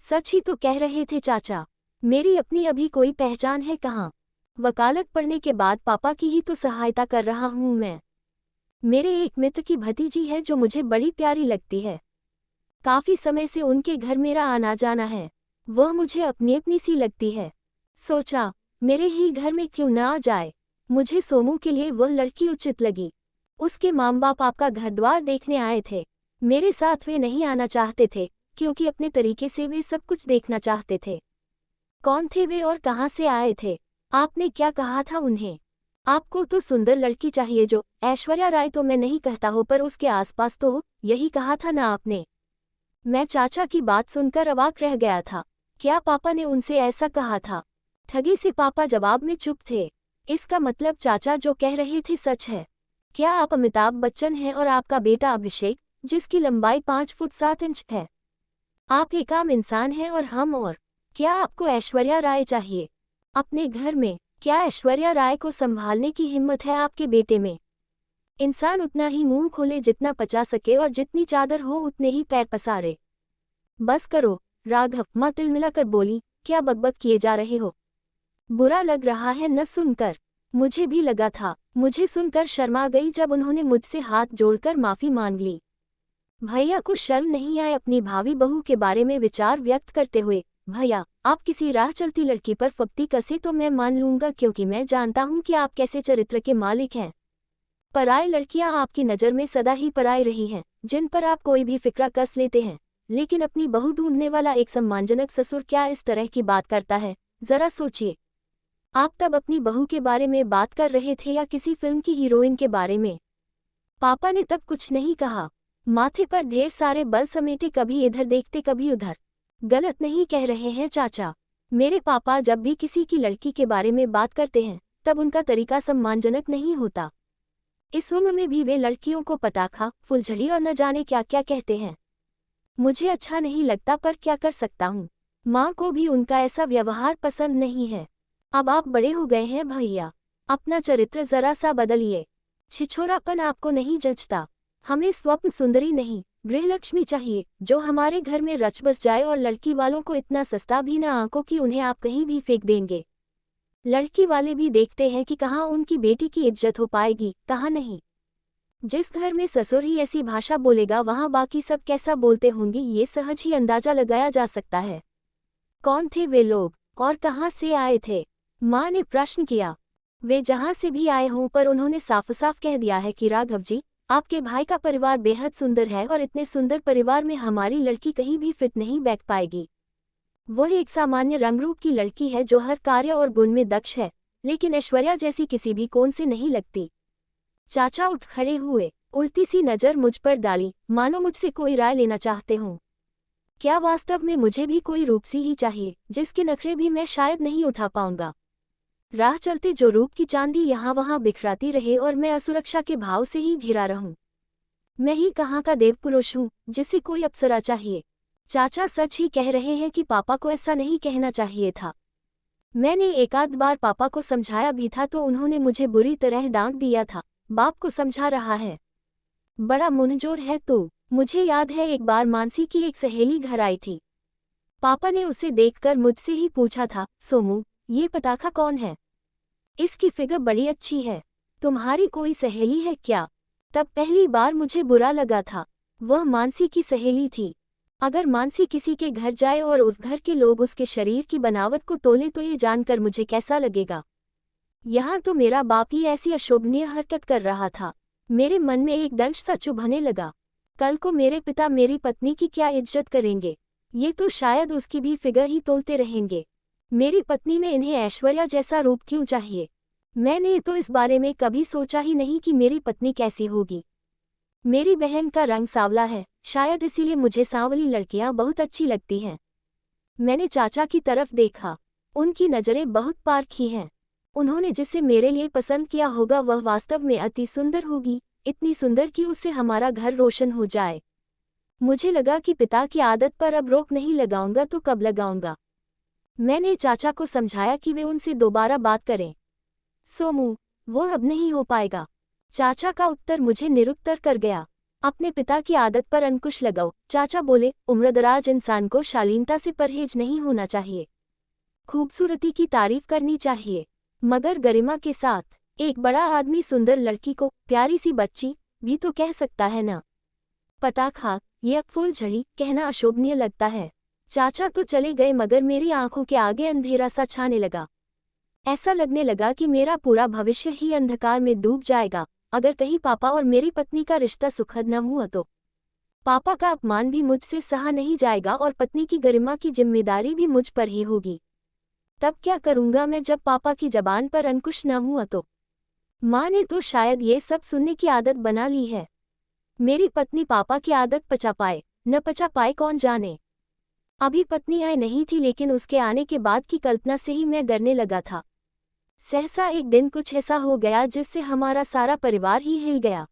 सच ही तो कह रहे थे चाचा, मेरी अपनी अभी कोई पहचान है कहाँ? वकालत पढ़ने के बाद पापा की ही तो सहायता कर रहा हूँ मैं। मेरे एक मित्र की भतीजी है जो मुझे बड़ी प्यारी लगती है। काफी समय से उनके घर मेरा आना जाना है। वह मुझे अपनी अपनी सी लगती है। सोचा, मेरे ही घर में क्यों न आ जाए। मुझे सोमू के लिए वह लड़की उचित लगी। उसके माँ बाप आपका घर द्वार देखने आए थे। मेरे साथ वे नहीं आना चाहते थे, क्योंकि अपने तरीके से वे सब कुछ देखना चाहते थे। कौन थे वे और कहाँ से आए थे? आपने क्या कहा था उन्हें? आपको तो सुंदर लड़की चाहिए जो ऐश्वर्या राय तो मैं नहीं कहता हो पर उसके आसपास तो हो, यही कहा था ना आपने? मैं चाचा की बात सुनकर अवाक रह गया था। क्या पापा ने उनसे ऐसा कहा था? ठगी से पापा जवाब में चुप थे। इसका मतलब चाचा जो कह रहे थे सच है। क्या आप अमिताभ बच्चन हैं और आपका बेटा अभिषेक, जिसकी लंबाई 5 फुट 7 इंच है? आप एक आम इंसान हैं और हम और। क्या आपको ऐश्वर्या राय चाहिए? अपने घर में क्या ऐश्वर्या राय को संभालने की हिम्मत है आपके बेटे में? इंसान उतना ही मुंह खोले जितना पचा सके और जितनी चादर हो उतने ही पैर पसारे। बस करो, राघव, माँ तिलमिलाकर बोली, क्या बकबक किए जा रहे हो? बुरा लग रहा है न सुनकर? मुझे भी लगा था। मुझे सुनकर शर्मा गई जब उन्होंने मुझसे हाथ जोड़कर माफी मांग ली। भैया को शर्म नहीं आए अपनी भावी बहू के बारे में विचार व्यक्त करते हुए? भैया, आप किसी राह चलती लड़की पर फप्ती कसे तो मैं मान लूंगा, क्योंकि मैं जानता हूँ कि आप कैसे चरित्र के मालिक हैं। पराई लड़कियां आपकी नज़र में सदा ही पराई रही हैं, जिन पर आप कोई भी फिक्रा कस लेते हैं। लेकिन अपनी बहू ढूंढने वाला एक सम्मानजनक ससुर क्या इस तरह की बात करता है? जरा सोचिए। आप तब अपनी बहू के बारे में बात कर रहे थे या किसी फिल्म की हीरोइन के बारे में? पापा ने तब कुछ नहीं कहा। माथे पर ढेर सारे बल समेटे, कभी इधर देखते कभी उधर। गलत नहीं कह रहे हैं चाचा। मेरे पापा जब भी किसी की लड़की के बारे में बात करते हैं तब उनका तरीका सम्मानजनक नहीं होता। इस उम्र में भी वे लड़कियों को पटाखा, फुलझड़ी और न जाने क्या क्या कहते हैं। मुझे अच्छा नहीं लगता पर क्या कर सकता हूँ। माँ को भी उनका ऐसा व्यवहार पसंद नहीं है। अब आप बड़े हो गए हैं भैया, अपना चरित्र जरा सा बदलिए। छिछोरापन आपको नहीं जचता। हमें स्वप्न सुंदरी नहीं, गृहलक्ष्मी चाहिए, जो हमारे घर में रच बस जाए और लड़की वालों को इतना सस्ता भी ना आंको कि उन्हें आप कहीं भी फेंक देंगे। लड़की वाले भी देखते हैं कि कहाँ उनकी बेटी की इज्जत हो पाएगी, कहाँ नहीं। जिस घर में ससुर ही ऐसी भाषा बोलेगा वहाँ बाकी सब कैसा बोलते होंगे, ये सहज ही अंदाजा लगाया जा सकता है। कौन थे वे लोग और कहाँ से आए थे? माँ ने प्रश्न किया। वे जहाँ से भी आए हों, पर उन्होंने साफ साफ कह दिया है कि राघव जी, आपके भाई का परिवार बेहद सुंदर है और इतने सुंदर परिवार में हमारी लड़की कहीं भी फिट नहीं बैठ पाएगी। वह एक सामान्य रंगरूप की लड़की है जो हर कार्य और गुण में दक्ष है, लेकिन ऐश्वर्या जैसी किसी भी कोण से नहीं लगती। चाचा उठ खड़े हुए, उड़ती सी नज़र मुझ पर डाली, मानो मुझसे कोई राय लेना चाहते हों। क्या वास्तव में मुझे भी कोई रूपसी ही चाहिए, जिसके नखरे भी मैं शायद नहीं उठा पाऊंगा? राह चलते जो रूप की चांदी यहाँ वहाँ बिखराती रहे और मैं असुरक्षा के भाव से ही घिरा रहूं। मैं ही कहाँ का देव पुरुष हूँ जिसे कोई अप्सरा चाहिए? चाचा सच ही कह रहे हैं कि पापा को ऐसा नहीं कहना चाहिए था। मैंने एकाध बार पापा को समझाया भी था तो उन्होंने मुझे बुरी तरह डांट दिया था। बाप को समझा रहा है, बड़ा मुंहजोर है तू। मुझे याद है एक बार मानसी की एक सहेली घर आई थी। पापा ने उसे देखकर मुझसे ही पूछा था, सोमू, ये पटाखा कौन है? इसकी फिगर बड़ी अच्छी है। तुम्हारी कोई सहेली है क्या? तब पहली बार मुझे बुरा लगा था। वह मानसी की सहेली थी। अगर मानसी किसी के घर जाए और उस घर के लोग उसके शरीर की बनावट को तोले तो ये जानकर मुझे कैसा लगेगा। यहाँ तो मेरा बाप ही ऐसी अशोभनीय हरकत कर रहा था। मेरे मन में एक दंश सा चुभने लगा। कल को मेरे पिता मेरी पत्नी की क्या इज्जत करेंगे? ये तो शायद उसकी भी फिगर ही तोलते रहेंगे। मेरी पत्नी में इन्हें ऐश्वर्या जैसा रूप क्यों चाहिए? मैंने तो इस बारे में कभी सोचा ही नहीं कि मेरी पत्नी कैसी होगी। मेरी बहन का रंग सांवला है, शायद इसीलिए मुझे सांवली लड़कियां बहुत अच्छी लगती हैं। मैंने चाचा की तरफ देखा। उनकी नज़रें बहुत पारखी हैं। उन्होंने जिसे मेरे लिए पसंद किया होगा वह वास्तव में अति सुंदर होगी, इतनी सुंदर कि उससे हमारा घर रोशन हो जाए। मुझे लगा कि पिता की आदत पर अब रोक नहीं लगाऊंगा तो कब लगाऊंगा। मैंने चाचा को समझाया कि वे उनसे दोबारा बात करें। सोमू, वो अब नहीं हो पाएगा। चाचा का उत्तर मुझे निरुत्तर कर गया। अपने पिता की आदत पर अंकुश लगाओ, चाचा बोले। उम्रदराज इंसान को शालीनता से परहेज नहीं होना चाहिए। खूबसूरती की तारीफ करनी चाहिए, मगर गरिमा के साथ। एक बड़ा आदमी सुंदर लड़की को प्यारी सी बच्ची भी तो कह सकता है ना। पटाखा, ये फूल झड़ी कहना अशोभनीय लगता है। चाचा तो चले गए मगर मेरी आंखों के आगे अंधेरा सा छाने लगा। ऐसा लगने लगा कि मेरा पूरा भविष्य ही अंधकार में डूब जाएगा अगर कहीं पापा और मेरी पत्नी का रिश्ता सुखद न हुआ तो। पापा का अपमान भी मुझसे सहा नहीं जाएगा और पत्नी की गरिमा की जिम्मेदारी भी मुझ पर ही होगी। तब क्या करूंगा मैं जब पापा की जबान पर अंकुश न हुआ तो? माँ ने तो शायद ये सब सुनने की आदत बना ली है। मेरी पत्नी पापा की आदत पचा पाए न पचा पाए कौन जाने। अभी पत्नी आई नहीं थी लेकिन उसके आने के बाद की कल्पना से ही मैं डरने लगा था। सहसा एक दिन कुछ ऐसा हो गया जिससे हमारा सारा परिवार ही हिल गया।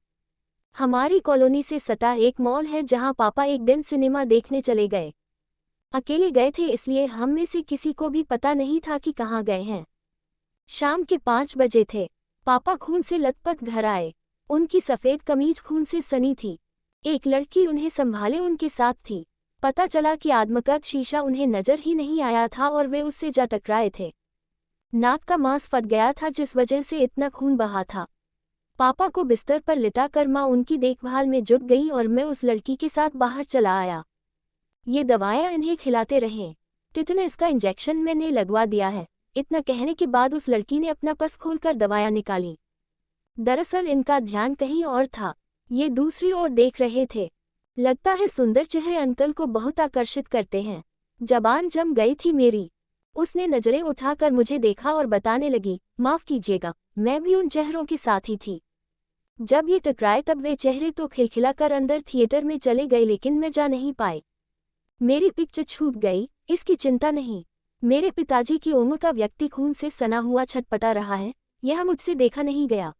हमारी कॉलोनी से सटा एक मॉल है जहां पापा एक दिन सिनेमा देखने चले गए। अकेले गए थे इसलिए हम में से किसी को भी पता नहीं था कि कहाँ गए हैं। शाम के 5 बजे थे। पापा खून से लथपथ घर आए। उनकी सफ़ेद कमीज खून से सनी थी। एक लड़की उन्हें संभाले उनके साथ थी। पता चला कि आत्मकथ शीशा उन्हें नजर ही नहीं आया था और वे उससे जा टकराए थे। नाक का मांस फट गया था जिस वजह से इतना खून बहा था। पापा को बिस्तर पर लिटाकर माँ उनकी देखभाल में जुट गई और मैं उस लड़की के साथ बाहर चला आया। ये दवाएं इन्हें खिलाते रहें। टिटनेस का इंजेक्शन मैंने लगवा दिया है। इतना कहने के बाद उस लड़की ने अपना पर्स खोलकर दवाएं निकाली। दरअसल इनका ध्यान कहीं और था। ये दूसरी ओर देख रहे थे। लगता है सुंदर चेहरे अंकल को बहुत आकर्षित करते हैं। जबान जम गई थी मेरी। उसने नजरें उठाकर मुझे देखा और बताने लगी, माफ कीजिएगा, मैं भी उन चेहरों के साथ ही थी। जब ये टकराए तब वे चेहरे तो खिलखिलाकर अंदर थिएटर में चले गए लेकिन मैं जा नहीं पाई। मेरी पिक्चर छूट गई, इसकी चिंता नहीं। मेरे पिताजी की उम्र का व्यक्ति खून से सना हुआ छटपटा रहा है, यह मुझसे देखा नहीं गया।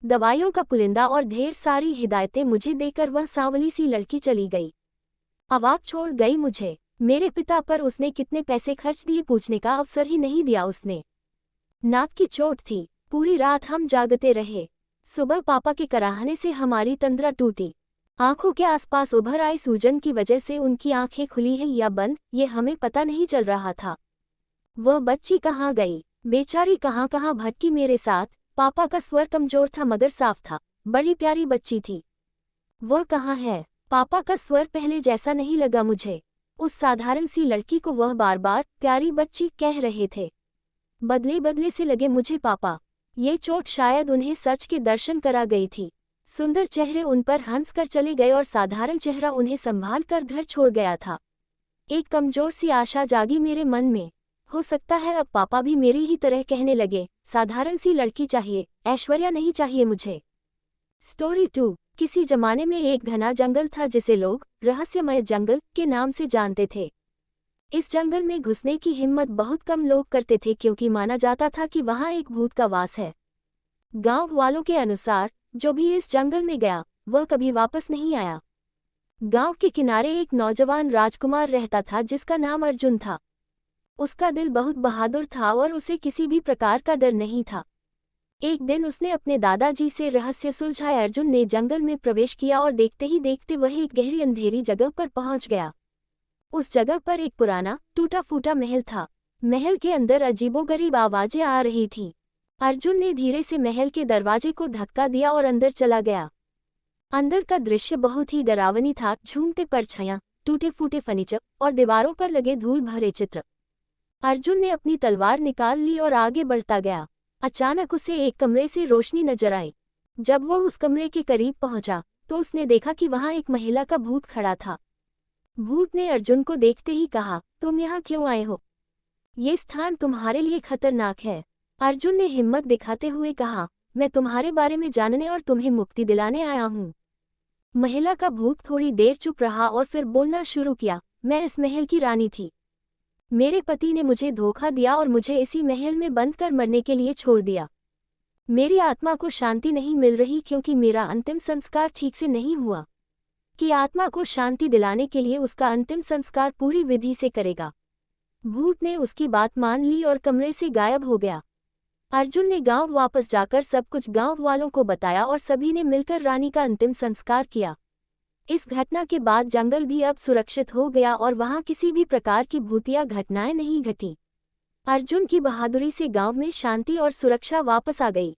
दवाइयों का पुलिंदा और ढेर सारी हिदायतें मुझे देकर वह सांवली सी लड़की चली गई। अवाक छोड़ गई मुझे। मेरे पिता पर उसने कितने पैसे खर्च दिए पूछने का अवसर ही नहीं दिया उसने। नाक की चोट थी। पूरी रात हम जागते रहे। सुबह पापा के कराहने से हमारी तंद्रा टूटी। आंखों के आसपास उभर आई सूजन की वजह से उनकी आंखें खुली हैं या बंद ये हमें पता नहीं चल रहा था। वह बच्ची कहाँ गई? बेचारी कहाँ कहाँ भटकी मेरे साथ। पापा का स्वर कमजोर था मगर साफ था। बड़ी प्यारी बच्ची थी। वह कहाँ है? पापा का स्वर पहले जैसा नहीं लगा मुझे। उस साधारण सी लड़की को वह बार बार प्यारी बच्ची कह रहे थे। बदले बदले से लगे मुझे पापा। ये चोट शायद उन्हें सच के दर्शन करा गई थी। सुंदर चेहरे उन पर हंस कर चले गए और साधारण चेहरा उन्हें संभाल कर घर छोड़ गया था। एक कमजोर सी आशा जागी मेरे मन में। हो सकता है अब पापा भी मेरी ही तरह कहने लगे, साधारण सी लड़की चाहिए, ऐश्वर्या नहीं चाहिए मुझे। स्टोरी 2। किसी जमाने में एक घना जंगल था जिसे लोग रहस्यमय जंगल के नाम से जानते थे। इस जंगल में घुसने की हिम्मत बहुत कम लोग करते थे क्योंकि माना जाता था कि वहां एक भूत का वास है। गांव वालों के अनुसार जो भी इस जंगल में गया वह कभी वापस नहीं आया। गांव के किनारे एक नौजवान राजकुमार रहता था जिसका नाम अर्जुन था। उसका दिल बहुत बहादुर था और उसे किसी भी प्रकार का डर नहीं था। एक दिन उसने अपने दादाजी से रहस्य सुलझाया। अर्जुन ने जंगल में प्रवेश किया और देखते ही देखते वह एक गहरी अंधेरी जगह पर पहुंच गया। उस जगह पर एक पुराना टूटा फूटा महल था। महल के अंदर अजीबोगरीब आवाजें आ रही थीं। अर्जुन ने धीरे से महल के दरवाजे को धक्का दिया और अंदर चला गया। अंदर का दृश्य बहुत ही डरावनी था। झूमते परछाइयां, टूटे फूटे फर्नीचर और दीवारों पर लगे धूल भरे चित्र। अर्जुन ने अपनी तलवार निकाल ली और आगे बढ़ता गया। अचानक उसे एक कमरे से रोशनी नजर आई। जब वह उस कमरे के करीब पहुंचा तो उसने देखा कि वहां एक महिला का भूत खड़ा था। भूत ने अर्जुन को देखते ही कहा, तुम यहाँ क्यों आए हो? ये स्थान तुम्हारे लिए खतरनाक है। अर्जुन ने हिम्मत दिखाते हुए कहा, मैं तुम्हारे बारे में जानने और तुम्हें मुक्ति दिलाने आया हूँ। महिला का भूत थोड़ी देर चुप रहा और फिर बोलना शुरू किया, मैं इस महल की रानी थी। मेरे पति ने मुझे धोखा दिया और मुझे इसी महल में बंद कर मरने के लिए छोड़ दिया। मेरी आत्मा को शांति नहीं मिल रही क्योंकि मेरा अंतिम संस्कार ठीक से नहीं हुआ। कि आत्मा को शांति दिलाने के लिए उसका अंतिम संस्कार पूरी विधि से करेगा। भूत ने उसकी बात मान ली और कमरे से गायब हो गया। अर्जुन ने गांव वापस जाकर सब कुछ गांव वालों को बताया और सभी ने मिलकर रानी का अंतिम संस्कार किया। इस घटना के बाद जंगल भी अब सुरक्षित हो गया और वहां किसी भी प्रकार की भूतिया घटनाएं नहीं घटी। अर्जुन की बहादुरी से गांव में शांति और सुरक्षा वापस आ गई।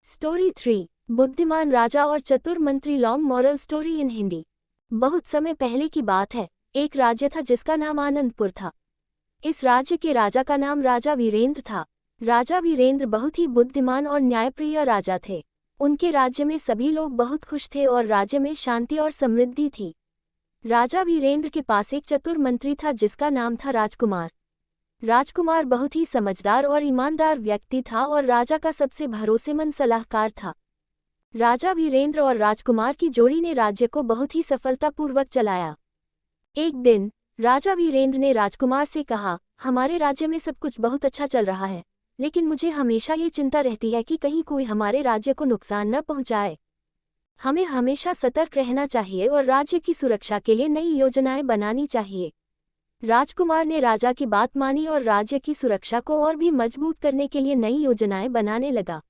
स्टोरी 3, बुद्धिमान राजा और चतुर मंत्री। Long moral story in Hindi. बहुत समय पहले की बात है। एक राज्य था जिसका नाम आनंदपुर था। इस राज्य के राजा का नाम राजा वीरेंद्र था। राजा वीरेंद्र बहुत ही बुद्धिमान और न्यायप्रिय राजा थे। उनके राज्य में सभी लोग बहुत खुश थे और राज्य में शांति और समृद्धि थी। राजा वीरेंद्र के पास एक चतुर मंत्री था जिसका नाम था राजकुमार। राजकुमार बहुत ही समझदार और ईमानदार व्यक्ति था और राजा का सबसे भरोसेमंद सलाहकार था। राजा वीरेंद्र और राजकुमार की जोड़ी ने राज्य को बहुत ही सफलतापूर्वक चलाया। एक दिन राजा वीरेंद्र ने राजकुमार से कहा, हमारे राज्य में सब कुछ बहुत अच्छा चल रहा है, लेकिन मुझे हमेशा ये चिंता रहती है कि कहीं कोई हमारे राज्य को नुकसान न पहुंचाए। हमें हमेशा सतर्क रहना चाहिए और राज्य की सुरक्षा के लिए नई योजनाएं बनानी चाहिए। राजकुमार ने राजा की बात मानी और राज्य की सुरक्षा को और भी मजबूत करने के लिए नई योजनाएं बनाने लगा।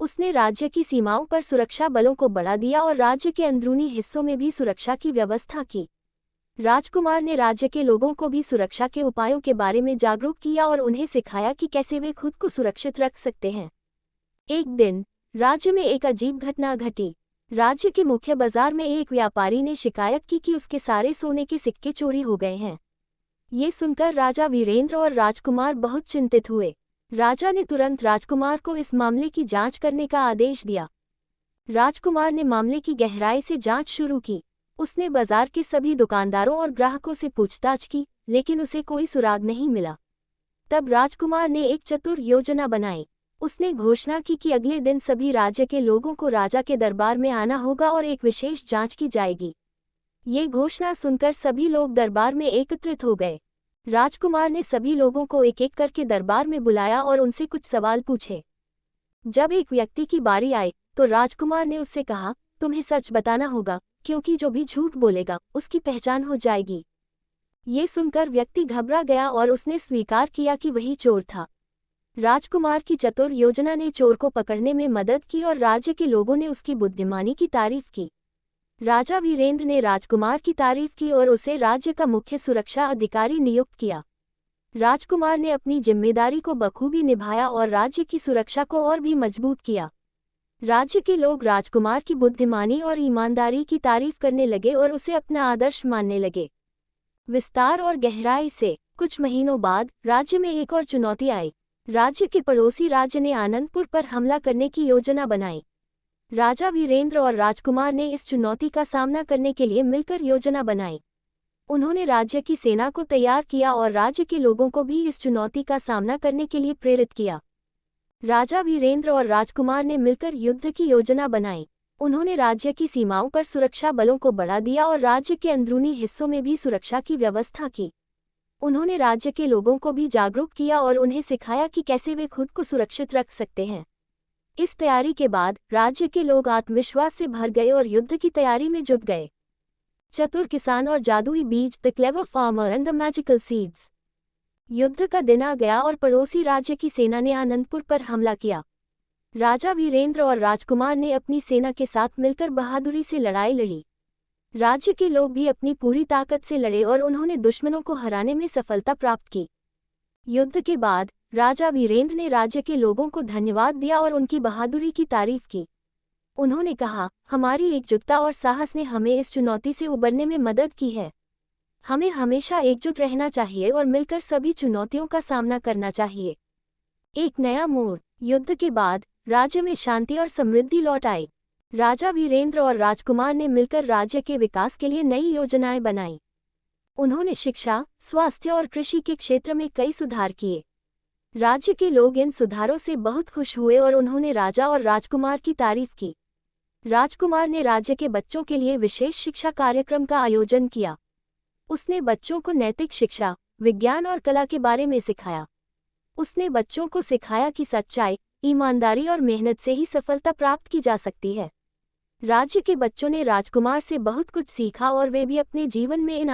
उसने राज्य की सीमाओं पर सुरक्षा बलों को बढ़ा दिया और राज्य के अंदरूनी हिस्सों में भी सुरक्षा की व्यवस्था की। राजकुमार ने राज्य के लोगों को भी सुरक्षा के उपायों के बारे में जागरूक किया और उन्हें सिखाया कि कैसे वे खुद को सुरक्षित रख सकते हैं। एक दिन राज्य में एक अजीब घटना घटी। राज्य के मुख्य बाजार में एक व्यापारी ने शिकायत की कि उसके सारे सोने के सिक्के चोरी हो गए हैं। ये सुनकर राजा वीरेंद्र और राजकुमार बहुत चिंतित हुए। राजा ने तुरंत राजकुमार को इस मामले की जांच करने का आदेश दिया। राजकुमार ने मामले की गहराई से जांच शुरू की। उसने बाजार के सभी दुकानदारों और ग्राहकों से पूछताछ की, लेकिन उसे कोई सुराग नहीं मिला। तब राजकुमार ने एक चतुर योजना बनाई। उसने घोषणा की कि अगले दिन सभी राज्य के लोगों को राजा के दरबार में आना होगा और एक विशेष जांच की जाएगी। ये घोषणा सुनकर सभी लोग दरबार में एकत्रित हो गए। राजकुमार ने सभी लोगों को एक एक करके दरबार में बुलाया और उनसे कुछ सवाल पूछे। जब एक व्यक्ति की बारी आई तो राजकुमार ने उससे कहा, तुम्हें सच बताना होगा, क्योंकि जो भी झूठ बोलेगा उसकी पहचान हो जाएगी। ये सुनकर व्यक्ति घबरा गया और उसने स्वीकार किया कि वही चोर था। राजकुमार की चतुर योजना ने चोर को पकड़ने में मदद की और राज्य के लोगों ने उसकी बुद्धिमानी की तारीफ की। राजा वीरेंद्र ने राजकुमार की तारीफ की और उसे राज्य का मुख्य सुरक्षा अधिकारी नियुक्त किया। राजकुमार ने अपनी जिम्मेदारी को बखूबी निभाया और राज्य की सुरक्षा को और भी मजबूत किया। राज्य के लोग राजकुमार की बुद्धिमानी और ईमानदारी की तारीफ करने लगे और उसे अपना आदर्श मानने लगे। विस्तार और गहराई से कुछ महीनों बाद राज्य में एक और चुनौती आई। राज्य के पड़ोसी राज्य ने आनंदपुर पर हमला करने की योजना बनाई। राजा वीरेंद्र और राजकुमार ने इस चुनौती का सामना करने के लिए मिलकर योजना बनाई। उन्होंने राज्य की सेना को तैयार किया और राज्य के लोगों को भी इस चुनौती का सामना करने के लिए प्रेरित किया। राजा वीरेंद्र और राजकुमार ने मिलकर युद्ध की योजना बनाई। उन्होंने राज्य की सीमाओं पर सुरक्षा बलों को बढ़ा दिया और राज्य के अंदरूनी हिस्सों में भी सुरक्षा की व्यवस्था की। उन्होंने राज्य के लोगों को भी जागरूक किया और उन्हें सिखाया कि कैसे वे खुद को सुरक्षित रख सकते हैं। इस तैयारी के बाद राज्य के लोग आत्मविश्वास से भर गए और युद्ध की तैयारी में जुट गए। चतुर किसान और जादुई बीज, the clever farmer and the magical seeds. युद्ध का दिन आ गया और पड़ोसी राज्य की सेना ने आनंदपुर पर हमला किया। राजा वीरेंद्र और राजकुमार ने अपनी सेना के साथ मिलकर बहादुरी से लड़ाई लड़ी। राज्य के लोग भी अपनी पूरी ताकत से लड़े और उन्होंने दुश्मनों को हराने में सफलता प्राप्त की। युद्ध के बाद राजा वीरेंद्र ने राज्य के लोगों को धन्यवाद दिया और उनकी बहादुरी की तारीफ की। उन्होंने कहा, हमारी एकजुटता और साहस ने हमें इस चुनौती से उबरने में मदद की है। हमें हमेशा एकजुट रहना चाहिए और मिलकर सभी चुनौतियों का सामना करना चाहिए। एक नया मोड़। युद्ध के बाद राज्य में शांति और समृद्धि लौट आई। राजा वीरेंद्र और राजकुमार ने मिलकर राज्य के विकास के लिए नई योजनाएं बनाई। उन्होंने शिक्षा, स्वास्थ्य और कृषि के क्षेत्र में कई सुधार किए। राज्य के लोग इन सुधारों से बहुत खुश हुए और उन्होंने राजा और राजकुमार की तारीफ की। राजकुमार ने राज्य के बच्चों के लिए विशेष शिक्षा कार्यक्रम का आयोजन किया। उसने बच्चों को नैतिक शिक्षा, विज्ञान और कला के बारे में सिखाया। उसने बच्चों को सिखाया कि सच्चाई, ईमानदारी और मेहनत से ही सफलता प्राप्त की जा सकती है। राज्य के बच्चों ने राजकुमार से बहुत कुछ सीखा और वे भी अपने जीवन में इन